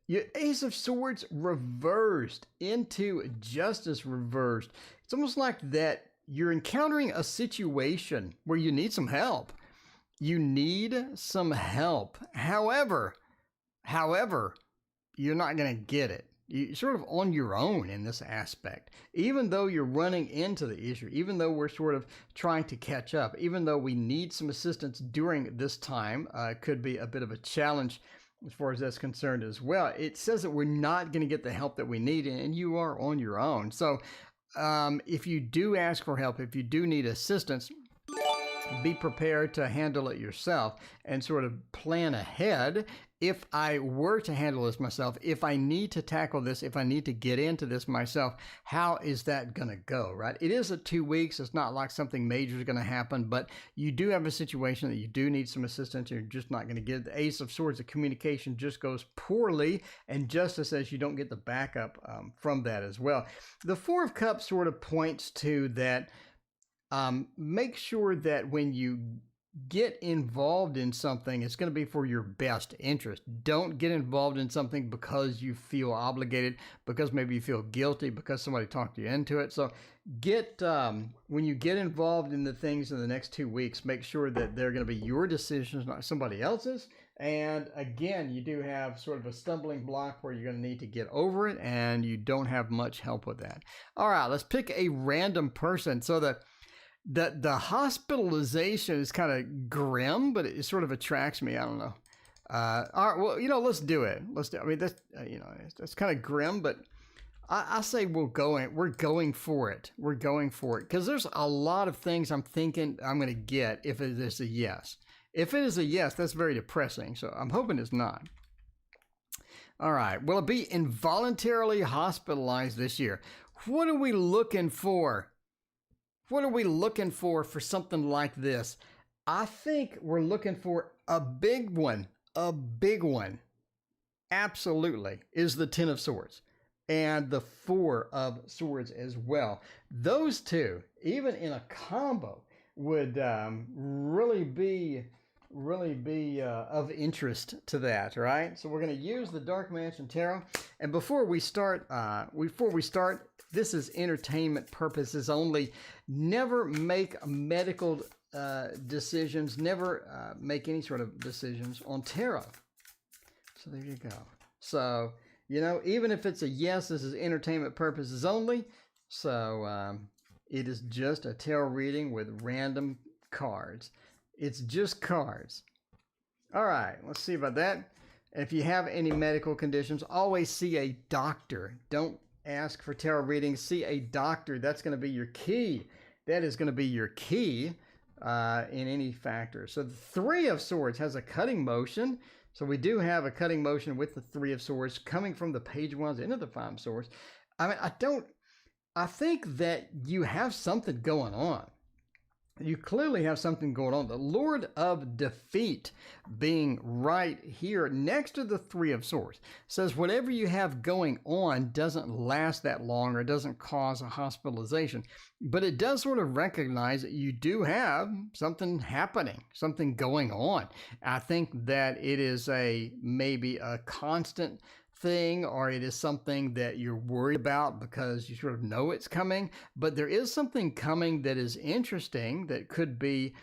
Your Ace of Swords reversed into Justice reversed. It's almost like that you're encountering a situation where you need some help. However, you're not going to get it. You're sort of on your own in this aspect. Even though you're running into the issue, even though we're sort of trying to catch up, even though we need some assistance during this time, could be a bit of a challenge as far as that's concerned as well. It says that we're not going to get the help that we need, and you are on your own. So if you do ask for help, if you do need assistance, be prepared to handle it yourself and sort of plan ahead. If I were to handle this myself, if I need to tackle this, if I need to get into this myself, how is that going to go, right? It is a 2 weeks. It's not like something major is going to happen, but you do have a situation that you do need some assistance. You're just not going to get it. The Ace of Swords, the communication just goes poorly, and Justice says you don't get the backup from that as well. The Four of Cups sort of points to that. Make sure that when you get involved in something, it's going to be for your best interest. Don't get involved in something because you feel obligated, because maybe you feel guilty, because somebody talked you into it. So when you get involved in the things in the next 2 weeks, make sure that they're going to be your decisions, not somebody else's. And again, you do have sort of a stumbling block where you're going to need to get over it, and you don't have much help with that. All right, let's pick a random person. So the hospitalization is kind of grim, but it sort of attracts me. I don't know. All right, well, let's do it. I mean, that's kind of grim, but I say we're going for it. We're going for it because there's a lot of things I'm thinking I'm going to get if it is a yes. If it is a yes, that's very depressing. So I'm hoping it's not. All right. Will it be involuntarily hospitalized this year? What are we looking for? What are we looking for something like this? I think we're looking for a big one. A big one. Absolutely. Is the Ten of Swords. And the Four of Swords as well. Those two, even in a combo, would really be of interest to that, right? So we're going to use the Dark Mansion Tarot. And before we start, this is entertainment purposes only. Never make medical decisions. Never make any sort of decisions on tarot. So there you go. So, even if it's a yes, this is entertainment purposes only. So it is just a tarot reading with random cards. It's just cards. All right, let's see about that. If you have any medical conditions, always see a doctor. Don't ask for tarot readings. See a doctor. That's going to be your key. That is going to be your key in any factor. So the Three of Swords has a cutting motion. So we do have a cutting motion with the Three of Swords coming from the Page of Wands into the Five of Swords. I mean, I think that you have something going on. You clearly have something going on. The Lord of Defeat being right here next to the Three of Swords says whatever you have going on doesn't last that long or doesn't cause a hospitalization. But it does sort of recognize that you do have something happening, something going on. I think that it is maybe a constant thing, or it is something that you're worried about because you sort of know it's coming, but there is something coming that is interesting that could be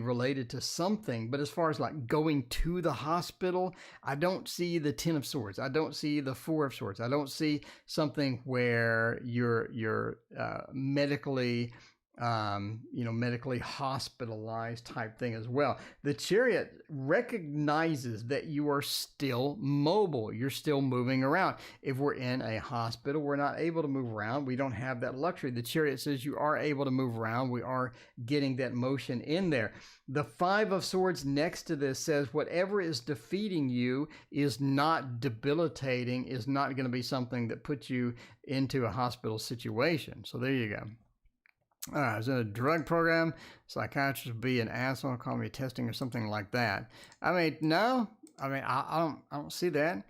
related to something. But as far as like going to the hospital, I don't see the Ten of Swords. I don't see the Four of Swords. I don't see something where you're medically medically hospitalized type thing as well. The Chariot recognizes that you are still mobile. You're still moving around. If we're in a hospital, we're not able to move around. We don't have that luxury. The Chariot says you are able to move around. We are getting that motion in there. The Five of Swords next to this says whatever is defeating you is not debilitating, is not going to be something that puts you into a hospital situation. So there you go. All right, I was in a drug program. Psychiatrist would be an asshole, call me testing or something like that. I mean, no. I mean, I don't see that.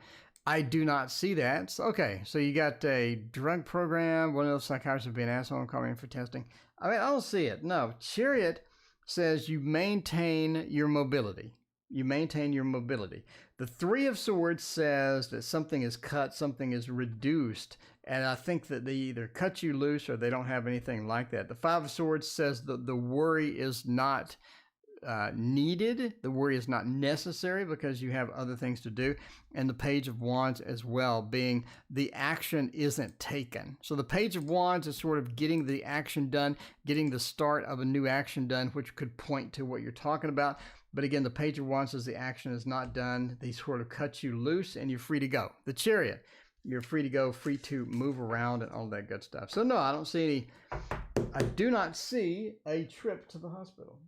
I do not see that. So, okay, so you got a drug program. One of those psychiatrists would be an asshole, call me in for testing. I mean, I don't see it. No, Chariot says you maintain your mobility. You maintain your mobility. The Three of Swords says that something is cut, something is reduced. And I think that they either cut you loose or they don't have anything like that. The Five of Swords says that the worry is not needed. The worry is not necessary because you have other things to do. And the Page of Wands as well, being the action isn't taken. So the Page of Wands is sort of getting the action done, getting the start of a new action done, which could point to what you're talking about. But again, the Page of Wands says the action is not done. They sort of cut you loose and you're free to go. The Chariot, you're free to go, free to move around and all that good stuff. So no, I don't see I do not see a trip to the hospital.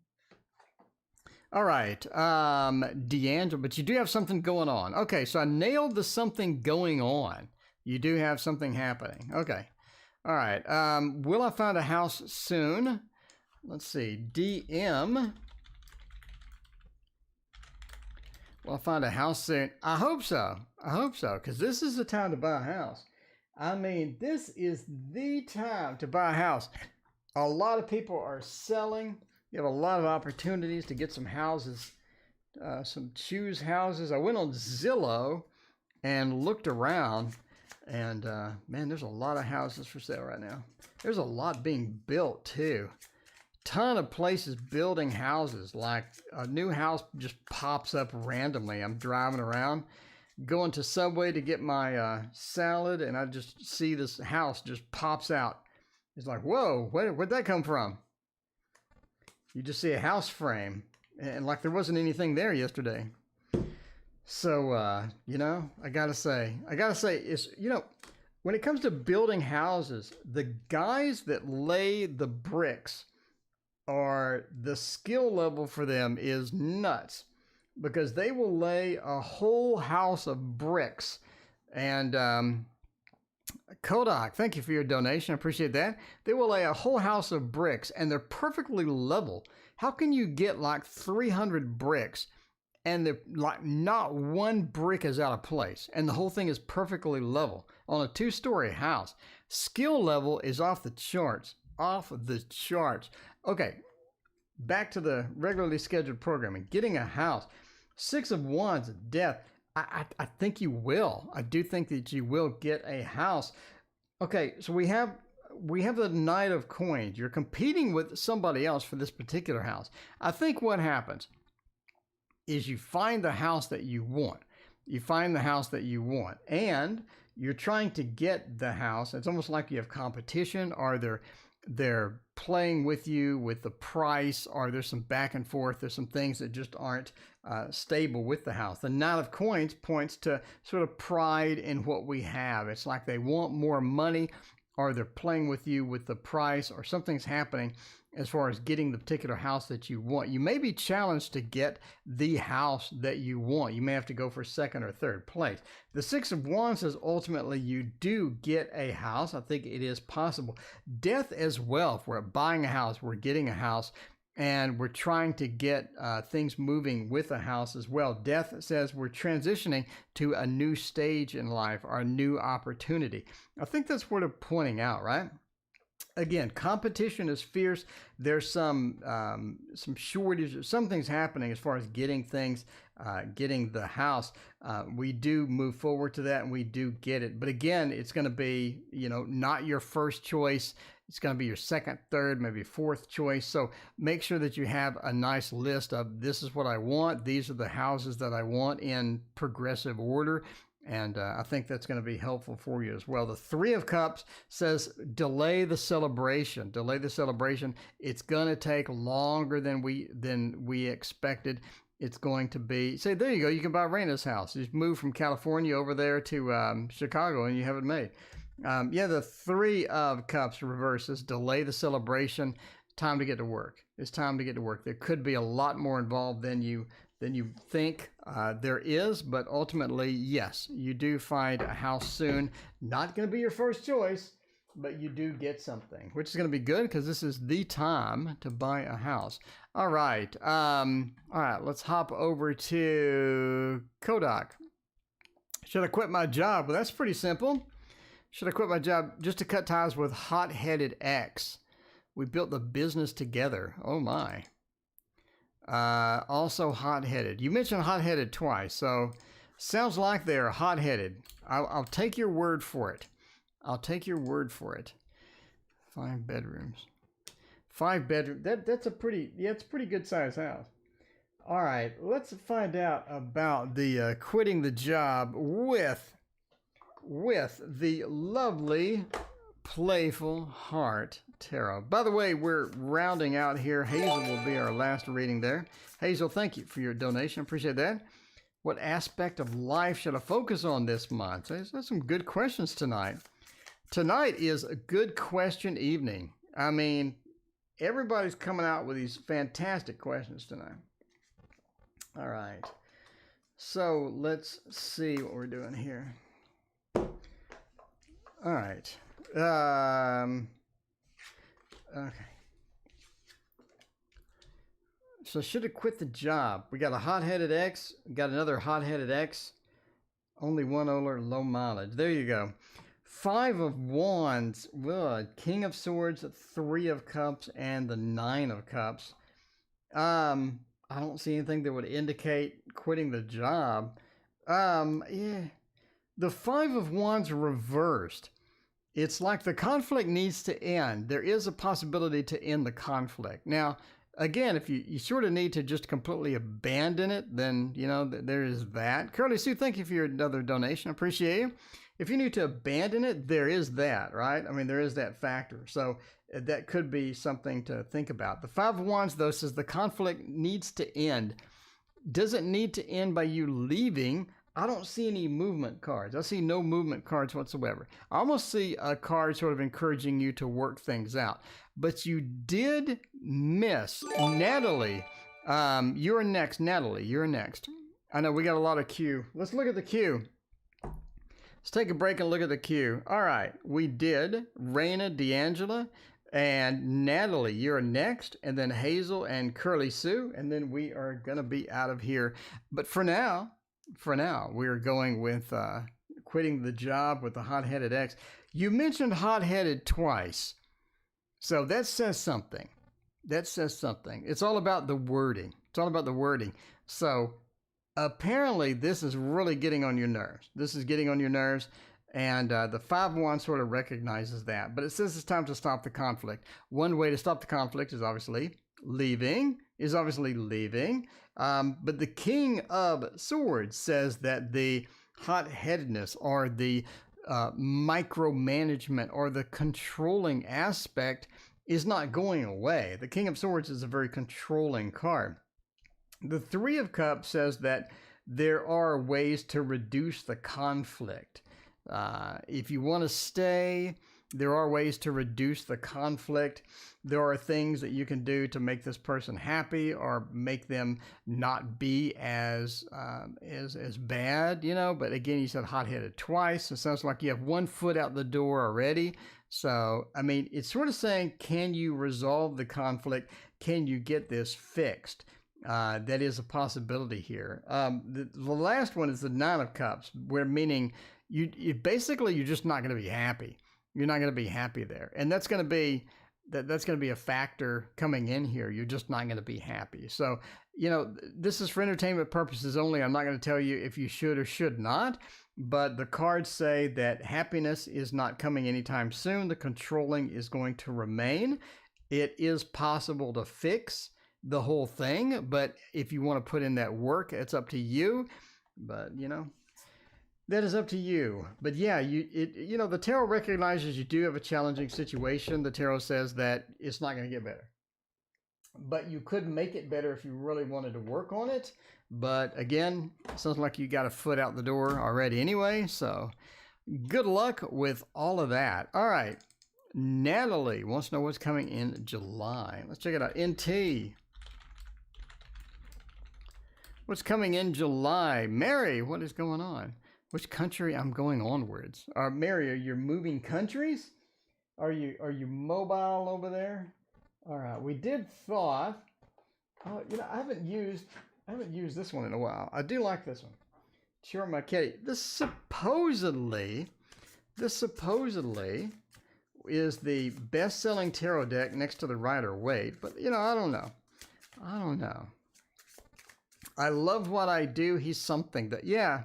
All right, D'Angelo, but you do have something going on. Okay, so I nailed the something going on. You do have something happening. Okay, all right. Will I find a house soon? Let's see, DM. Will I find a house soon? I hope so. I hope so, because this is the time to buy a house. I mean, this is the time to buy a house. A lot of people are selling. You have a lot of opportunities to get some houses, choose houses. I went on Zillow and looked around, and man, there's a lot of houses for sale right now. There's a lot being built too. Ton of places building houses. Like a new house just pops up randomly. I'm driving around, going to Subway to get my salad, and I just see this house just pops out. It's like, whoa, where'd that come from? You just see a house frame, and like there wasn't anything there yesterday. So, I gotta say, it's, when it comes to building houses, the guys that lay the bricks the skill level for them is nuts, because they will lay a whole house of bricks. And Kodak, thank you for your donation. I appreciate that. They will lay a whole house of bricks and they're perfectly level. How can you get like 300 bricks and they're like not one brick is out of place and the whole thing is perfectly level on a 2-story house? Skill level is off the charts. Off the charts. Okay, back to the regularly scheduled programming. Getting a house. Six of Wands, Death. I think you will. I do think that you will get a house. Okay, so we have the Knight of Coins. You're competing with somebody else for this particular house. I think what happens is you find the house that you want. You find the house that you want, and you're trying to get the house. It's almost like you have competition, or they're playing with you with the price, or there's some back and forth. There's some things that just aren't stable with the house. The Knight of Coins points to sort of pride in what we have. It's like they want more money, or they're playing with you with the price, or something's happening as far as getting the particular house that you want. You may be challenged to get the house that you want. You may have to go for second or third place. The Six of Wands says ultimately you do get a house. I think it is possible. Death as well. If we're buying a house, we're getting a house, and we're trying to get things moving with a house as well. Death says we're transitioning to a new stage in life, or a new opportunity. I think that's what I'm pointing out, right? Again, competition is fierce. There's some shortage, something's happening as far as getting things, getting the house. We do move forward to that, and we do get it. But again, it's going to be, not your first choice. It's going to be your second, third, maybe fourth choice. So make sure that you have a nice list of, this is what I want. These are the houses that I want in progressive order. And I think that's going to be helpful for you as well. The Three of Cups says delay the celebration. Delay the celebration. It's going to take longer than we expected. It's going to be, say, there you go. You can buy Raina's house. You move from California over there to Chicago and you have it made. Yeah, the Three of Cups reverses delay the celebration. Time to get to work. It's time to get to work. There could be a lot more involved than you think there is, but ultimately, yes, you do find a house soon. Not going to be your first choice, but you do get something, which is going to be good because this is the time to buy a house. All right. Let's hop over to Kodak. Should I quit my job? Well, that's pretty simple. Should I quit my job just to cut ties with hot-headed ex? We built the business together. Oh my. Also hot-headed. You mentioned hot-headed twice, so sounds like they're hot-headed. I'll take your word for it. I'll take your word for it. 5 bedrooms. 5 bedrooms. That's a pretty good size house. All right, let's find out about the quitting the job with the lovely Playful Heart Tarot. By the way, we're rounding out here. Hazel will be our last reading there. Hazel, thank you for your donation. Appreciate that. What aspect of life should I focus on this month? There's some good questions tonight. Tonight is a good question evening. I mean, everybody's coming out with these fantastic questions tonight. All right. So let's see what we're doing here. All right. Okay. So should have quit the job. We got a hot-headed ex. We got another hot-headed ex. Only one owner, low mileage. There you go. 5 of Wands. King of Swords, 3 of Cups, and the 9 of Cups. I don't see anything that would indicate quitting the job. Yeah. The 5 of Wands reversed. It's like the conflict needs to end. There is a possibility to end the conflict. Now, again, if you sort of need to just completely abandon it, then, you know, there is that. Curly Sue, thank you for your another donation. I appreciate you. If you need to abandon it, there is that, right? I mean, there is that factor. So that could be something to think about. The 5 of Wands, though, says the conflict needs to end. Does it need to end by you leaving? I don't see any movement cards. I see no movement cards whatsoever. I almost see a card sort of encouraging you to work things out. But you did miss. Natalie, you're next. Natalie, you're next. I know we got a lot of queue. Let's look at the queue. Let's take a break and look at the queue. All right, we did Raina, D'Angela, and Natalie, you're next, and then Hazel and Curly Sue, and then we are going to be out of here. But for now, we're going with quitting the job with the hot-headed ex. You mentioned hot-headed twice. So that says something. That says something. It's all about the wording. It's all about the wording. So apparently this is really getting on your nerves. This is getting on your nerves. And the 5 of Wands sort of recognizes that. But it says it's time to stop the conflict. One way to stop the conflict is obviously leaving. But the King of Swords says that the hot-headedness or the micromanagement or the controlling aspect is not going away. The King of Swords is a very controlling card. The 3 of Cups says that there are ways to reduce the conflict. If you want to stay, there are ways to reduce the conflict. There are things that you can do to make this person happy or make them not be as bad, you know. But again, you said hot-headed twice. It sounds like you have 1 foot out the door already. So, I mean, it's sort of saying, can you resolve the conflict? Can you get this fixed? That is a possibility here. The last one is the 9 of Cups, where meaning you basically you're just not going to be happy. You're not going to be happy there, and that's going to be a factor coming in here. You're just not going to be happy. So, you know, this is for entertainment purposes only. I'm not going to tell you if you should or should not, but the cards say that happiness is not coming anytime soon. The controlling is going to remain. It is possible to fix the whole thing, but if you want to put in that work, it's up to you. But, you know, That is up to you. But yeah, you know, the tarot recognizes you do have a challenging situation. The tarot says that it's not going to get better. But you could make it better if you really wanted to work on it. But again, it sounds like you got a foot out the door already anyway. So good luck with all of that. All right. Natalie wants to know what's coming in July. Let's check it out. NT. What's coming in July? Mary, what is going on? Which country I'm going onwards? Mary, are you moving countries? Are you mobile over there? All right. We did thought. Oh, you know, I haven't used this one in a while. I do like this one. Cheer my kitty. This supposedly is the best-selling tarot deck next to the Rider-Waite, but you know, I don't know. I love what I do. He's something that, yeah,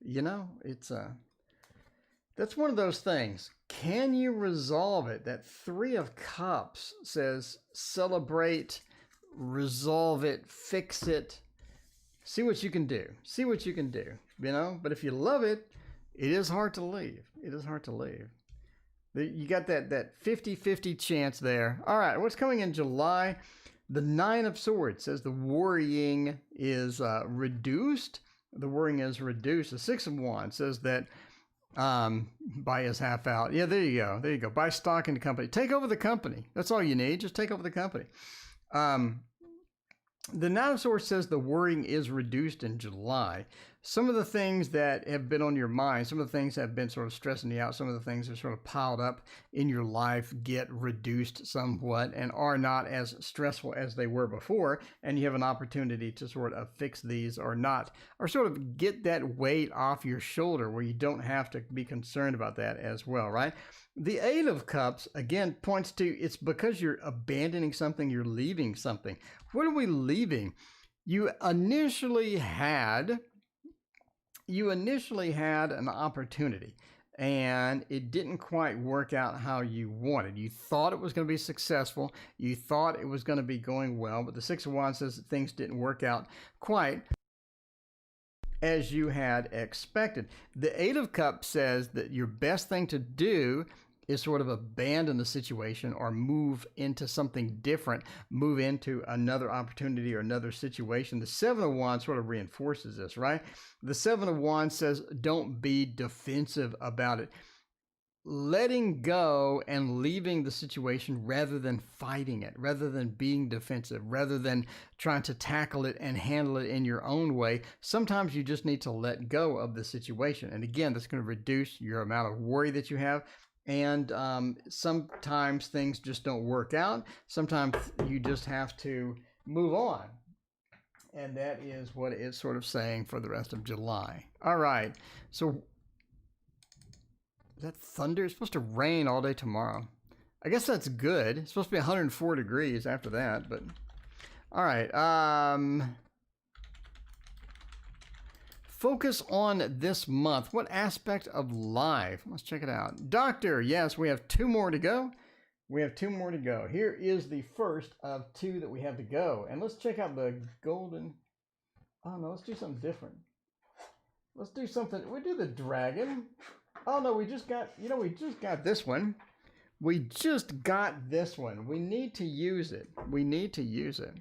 you know, it's that's one of those things. Can you resolve it? That Three of Cups says celebrate, resolve it, fix it, see what you can do. See what you can do, you know? But if you love it, it is hard to leave. It is hard to leave. You got that 50-50 chance there. All right, what's coming in July? The Nine of Swords says the worrying is reduced. The worrying is reduced. The Six of Wands says that buy his half out. Yeah, there you go. There you go. Buy stock in the company. Take over the company. That's all you need. Just take over the company. The Nine of Swords says the worrying is reduced in July. Some of the things that have been on your mind, some of the things that have been sort of stressing you out, some of the things that are sort of piled up in your life get reduced somewhat and are not as stressful as they were before. And you have an opportunity to sort of fix these or not, or sort of get that weight off your shoulder where you don't have to be concerned about that as well, right? The Eight of Cups, again, points to it's because you're abandoning something, you're leaving something. What are we leaving? You initially had an opportunity and it didn't quite work out how you wanted. You thought it was going to be successful. You thought it was going to be going well, but the Six of Wands says that things didn't work out quite as you had expected. The Eight of Cups says that your best thing to do is sort of abandon the situation or move into something different, move into another opportunity or another situation. The Seven of Wands sort of reinforces this, right? The Seven of Wands says don't be defensive about it. Letting go and leaving the situation rather than fighting it, rather than being defensive, rather than trying to tackle it and handle it in your own way. Sometimes you just need to let go of the situation. And again, that's going to reduce your amount of worry that you have. And sometimes things just don't work out. Sometimes you just have to move on. And that is what it's sort of saying for the rest of July. All right. So is that thunder? It's supposed to rain all day tomorrow. I guess that's good. It's supposed to be 104 degrees after that. But all right. Focus on this month. What aspect of life? Let's check it out. Doctor, yes, we have 2 more to go. We have 2 more to go. Here is the first of 2 that we have to go. And let's check out the golden. Oh, no, let's do something different. Let's do something. We do the dragon. Oh, no, we just got this one. We just got this one. We need to use it. We need to use it.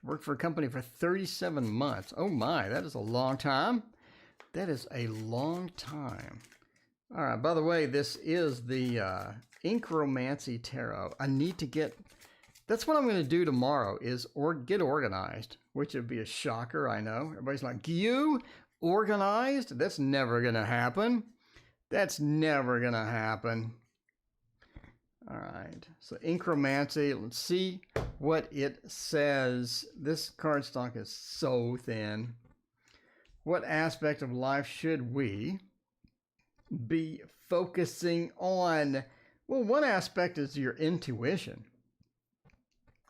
Worked for a company for 37 months. Oh my, that is a long time. That is a long time. All right, by the way, this is the Incromancy Tarot. I need to get, that's what I'm going to do tomorrow is get organized, which would be a shocker, I know. Everybody's like, you organized? That's never going to happen. That's never going to happen. All right, so Incromancy, let's see what it says. This cardstock is so thin. What aspect of life should we be focusing on? Well, one aspect is your intuition.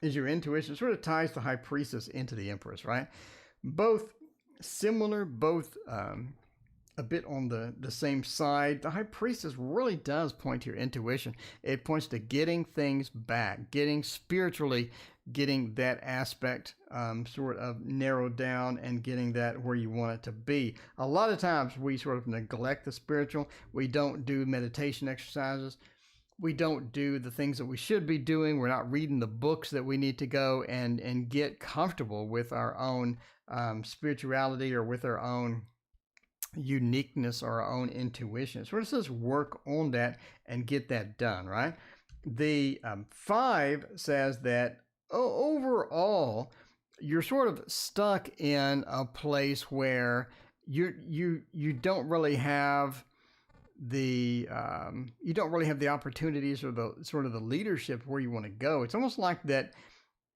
It sort of ties the High Priestess into the Empress, right? Both similar, both a bit on the same side. The High Priestess really does point to your intuition. It points to getting things back, getting spiritually, getting that aspect sort of narrowed down and getting that where you want it to be. A lot of times we sort of neglect the spiritual. We don't do meditation exercises. We don't do the things that we should be doing. We're not reading the books that we need to go and get comfortable with our own spirituality or with our own uniqueness or our own intuition. So it says work on that and get that done, right? The 5 says that overall, you're sort of stuck in a place where you don't really have the opportunities or the sort of the leadership where you want to go. It's almost like that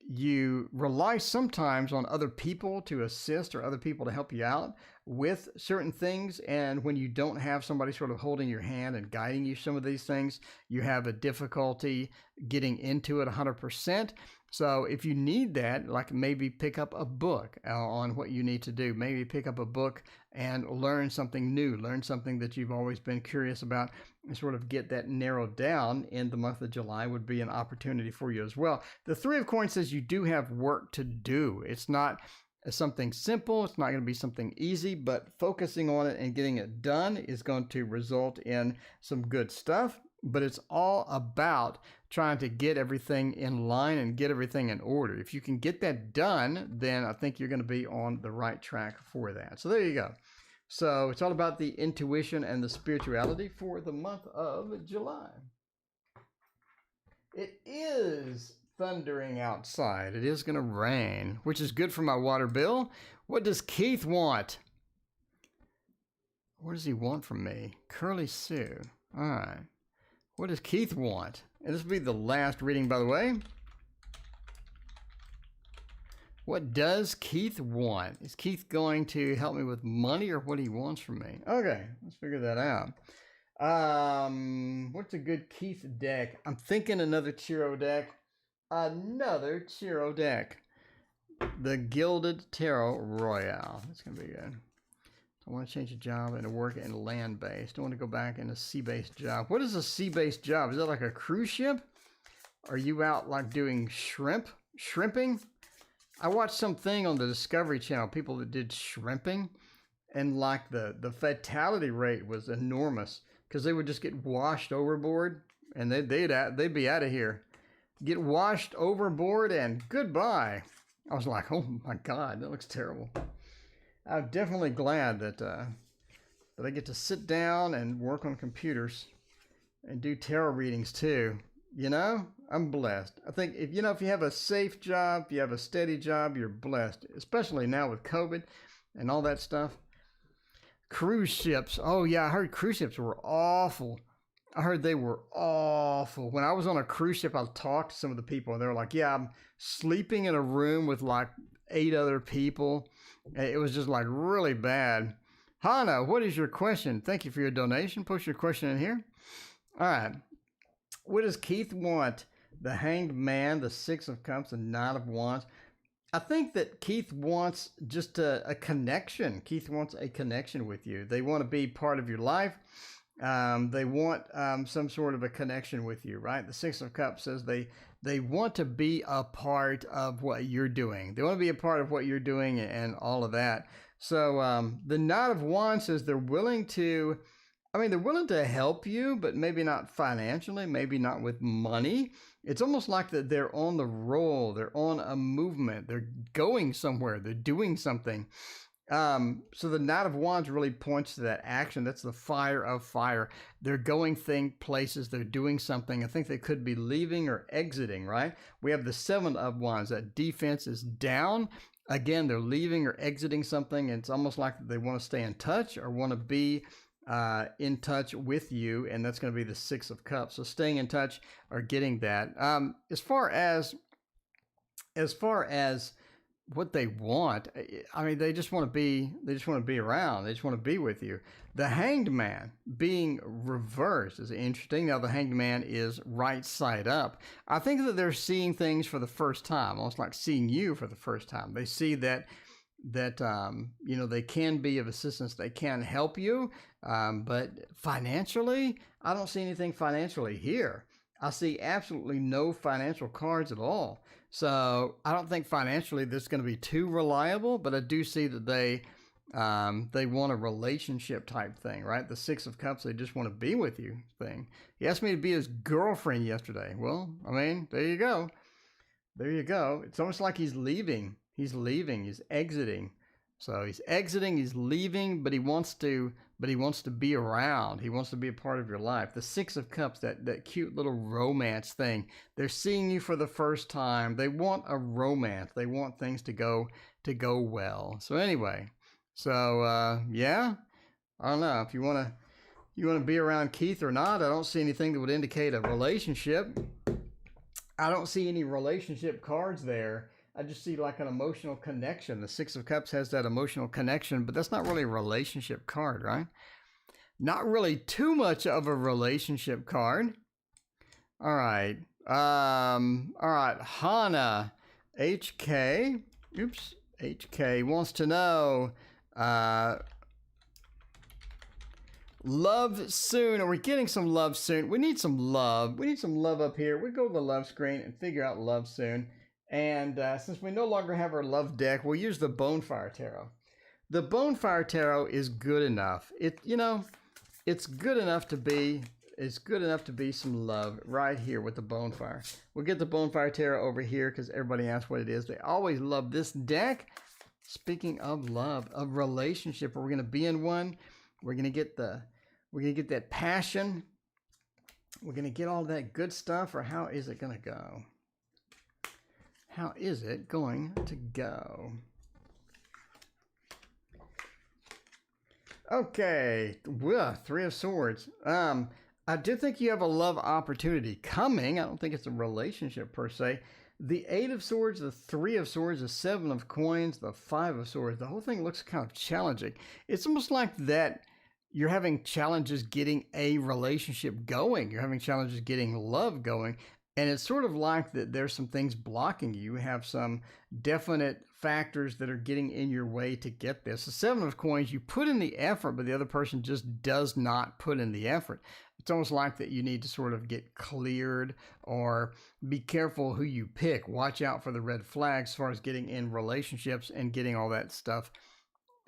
you rely sometimes on other people to assist or other people to help you out with certain things. And when you don't have somebody sort of holding your hand and guiding you some of these things, you have a difficulty getting into it 100%. So if you need that, like maybe pick up a book on what you need to do, maybe pick up a book and learn something new, learn something that you've always been curious about, and sort of get that narrowed down in the month of July would be an opportunity for you as well. The 3 of Coins says you do have work to do. It's not something simple. It's not going to be something easy, but focusing on it and getting it done is going to result in some good stuff. But it's all about trying to get everything in line and get everything in order. If you can get that done, then I think you're going to be on the right track for that. So there you go. So it's all about the intuition and the spirituality for the month of July. It is thundering outside. It is going to rain, which is good for my water bill. What does Keith want? What does he want from me? Curly Sue. All right. What does Keith want? And this will be the last reading, by the way. What does Keith want? Is Keith going to help me with money or what he wants from me? Okay, let's figure that out. What's a good Keith deck? I'm thinking another Chiro deck. Another Chiro deck. The Gilded Tarot Royale. That's going to be good. I want to change a job and to work in land-based. I want to go back in a sea-based job. What is a sea-based job? Is that like a cruise ship? Are you out like doing shrimping? I watched something on the Discovery Channel, people that did shrimping, and like the fatality rate was enormous because they would just get washed overboard and they'd be out of here. Get washed overboard and goodbye. I was like, oh my God, that looks terrible. I'm definitely glad that I get to sit down and work on computers and do tarot readings too. You know, I'm blessed. I think if you have a safe job, if you have a steady job, you're blessed, especially now with COVID and all that stuff. Cruise ships. Oh yeah, I heard cruise ships were awful. I heard they were awful. When I was on a cruise ship, I talked to some of the people and they were like, yeah, I'm sleeping in a room with like 8 other people. It was just like really bad. Hana, what is your question? Thank you for your donation. Post your question in here. All right. What does Keith want? The Hanged Man, the 6 of Cups, the Knight of Wands. I think that Keith wants just a connection. Keith wants a connection with you. They want to be part of your life. They want some sort of a connection with you, right? The 6 of Cups says they want to be a part of what you're doing. They want to be a part of what you're doing and all of that. So the Knight of Wands says they're willing to help you, but maybe not financially, maybe not with money. It's almost like that they're on the roll. They're on a movement. They're going somewhere. They're doing something. So the Knight of Wands really points to that action. That's the fire of fire. They're going places. They're doing something. I think they could be leaving or exiting, right? We have the 7 of Wands. That defense is down. Again, they're leaving or exiting something. And it's almost like they want to stay in touch or want to be in touch with you. And that's going to be the 6 of Cups. So staying in touch or getting that. As far as what they want, I mean, they just want to be around. They just want to be with you. The Hanged Man being reversed is interesting. Now the Hanged Man is right side up. I think that they're seeing things for the first time, almost like seeing you for the first time. They see that that you know, they can be of assistance, they can help you, but financially, I don't see anything financially here. I see absolutely no financial cards at all. So I don't think financially this is going to be too reliable, but I do see that they want a relationship type thing, right? The Six of Cups, they just want to be with you thing. He asked me to be his girlfriend yesterday. Well, I mean, there you go. There you go. It's almost like he's leaving. He's leaving. He's exiting. So he's exiting, he's leaving, but he wants to be around. He wants to be a part of your life. The Six of Cups, that cute little romance thing. They're seeing you for the first time. They want a romance. They want things to go well. So anyway, yeah, I don't know if you want to be around Keith or not. I don't see anything that would indicate a relationship. I don't see any relationship cards there. I just see like an emotional connection. The Six of Cups has that emotional connection, but that's not really a relationship card, right? Not really too much of a relationship card. All right. All right. Hannah, HK wants to know, love soon. Are we getting some love soon? We need some love. We need some love up here. We go to the love screen and figure out love soon. And since we no longer have our love deck, we'll use the Bonfire Tarot. The Bonfire Tarot is good enough. It's good enough to be some love right here with the Bonfire. We'll get the Bonfire Tarot over here because everybody asks what it is. They always love this deck. Speaking of love, of relationship, we're gonna be in one. We're gonna get that passion. We're gonna get all that good stuff, or how is it gonna go? How is it going to go? Okay, well, Three of Swords. I do think you have a love opportunity coming. I don't think it's a relationship per se. The Eight of Swords, the Three of Swords, the Seven of Coins, the Five of Swords. The whole thing looks kind of challenging. It's almost like that you're having challenges getting a relationship going. You're having challenges getting love going. And it's sort of like that there's some things blocking you. You have some definite factors that are getting in your way to get this. The Seven of Coins, you put in the effort, but the other person just does not put in the effort. It's almost like that you need to sort of get cleared, or be careful who you pick. Watch out for the red flags as far as getting in relationships and getting all that stuff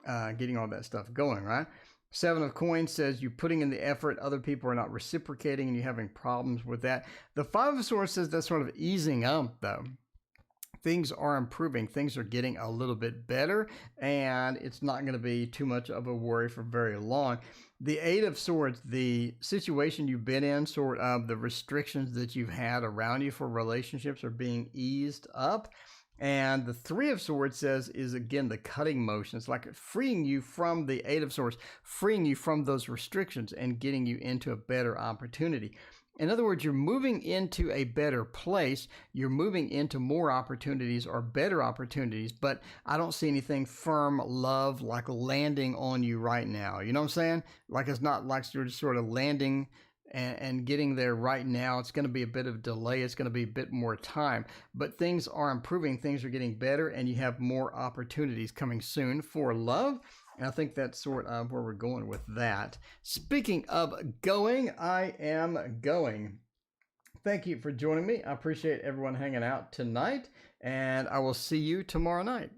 going, right? Seven of Coins says you're putting in the effort, other people are not reciprocating, and you're having problems with that. The Five of Swords says that's sort of easing up, though. Things are improving. Things are getting a little bit better, and it's not going to be too much of a worry for very long. The Eight of Swords, the situation you've been in, sort of the restrictions that you've had around you for relationships are being eased up. And the Three of Swords says is, again, the cutting motion. It's like freeing you from the Eight of Swords, freeing you from those restrictions and getting you into a better opportunity. In other words, you're moving into a better place. You're moving into more opportunities or better opportunities, but I don't see anything firm love like landing on you right now. You know what I'm saying? Like, it's not like you're just sort of landing and getting there right now. It's going to be a bit of delay. It's going to be a bit more time, but things are improving. Things are getting better, and you have more opportunities coming soon for love. And I think that's sort of where we're going with that. Speaking of going, I am going. Thank you for joining me. I appreciate everyone hanging out tonight, and I will see you tomorrow night.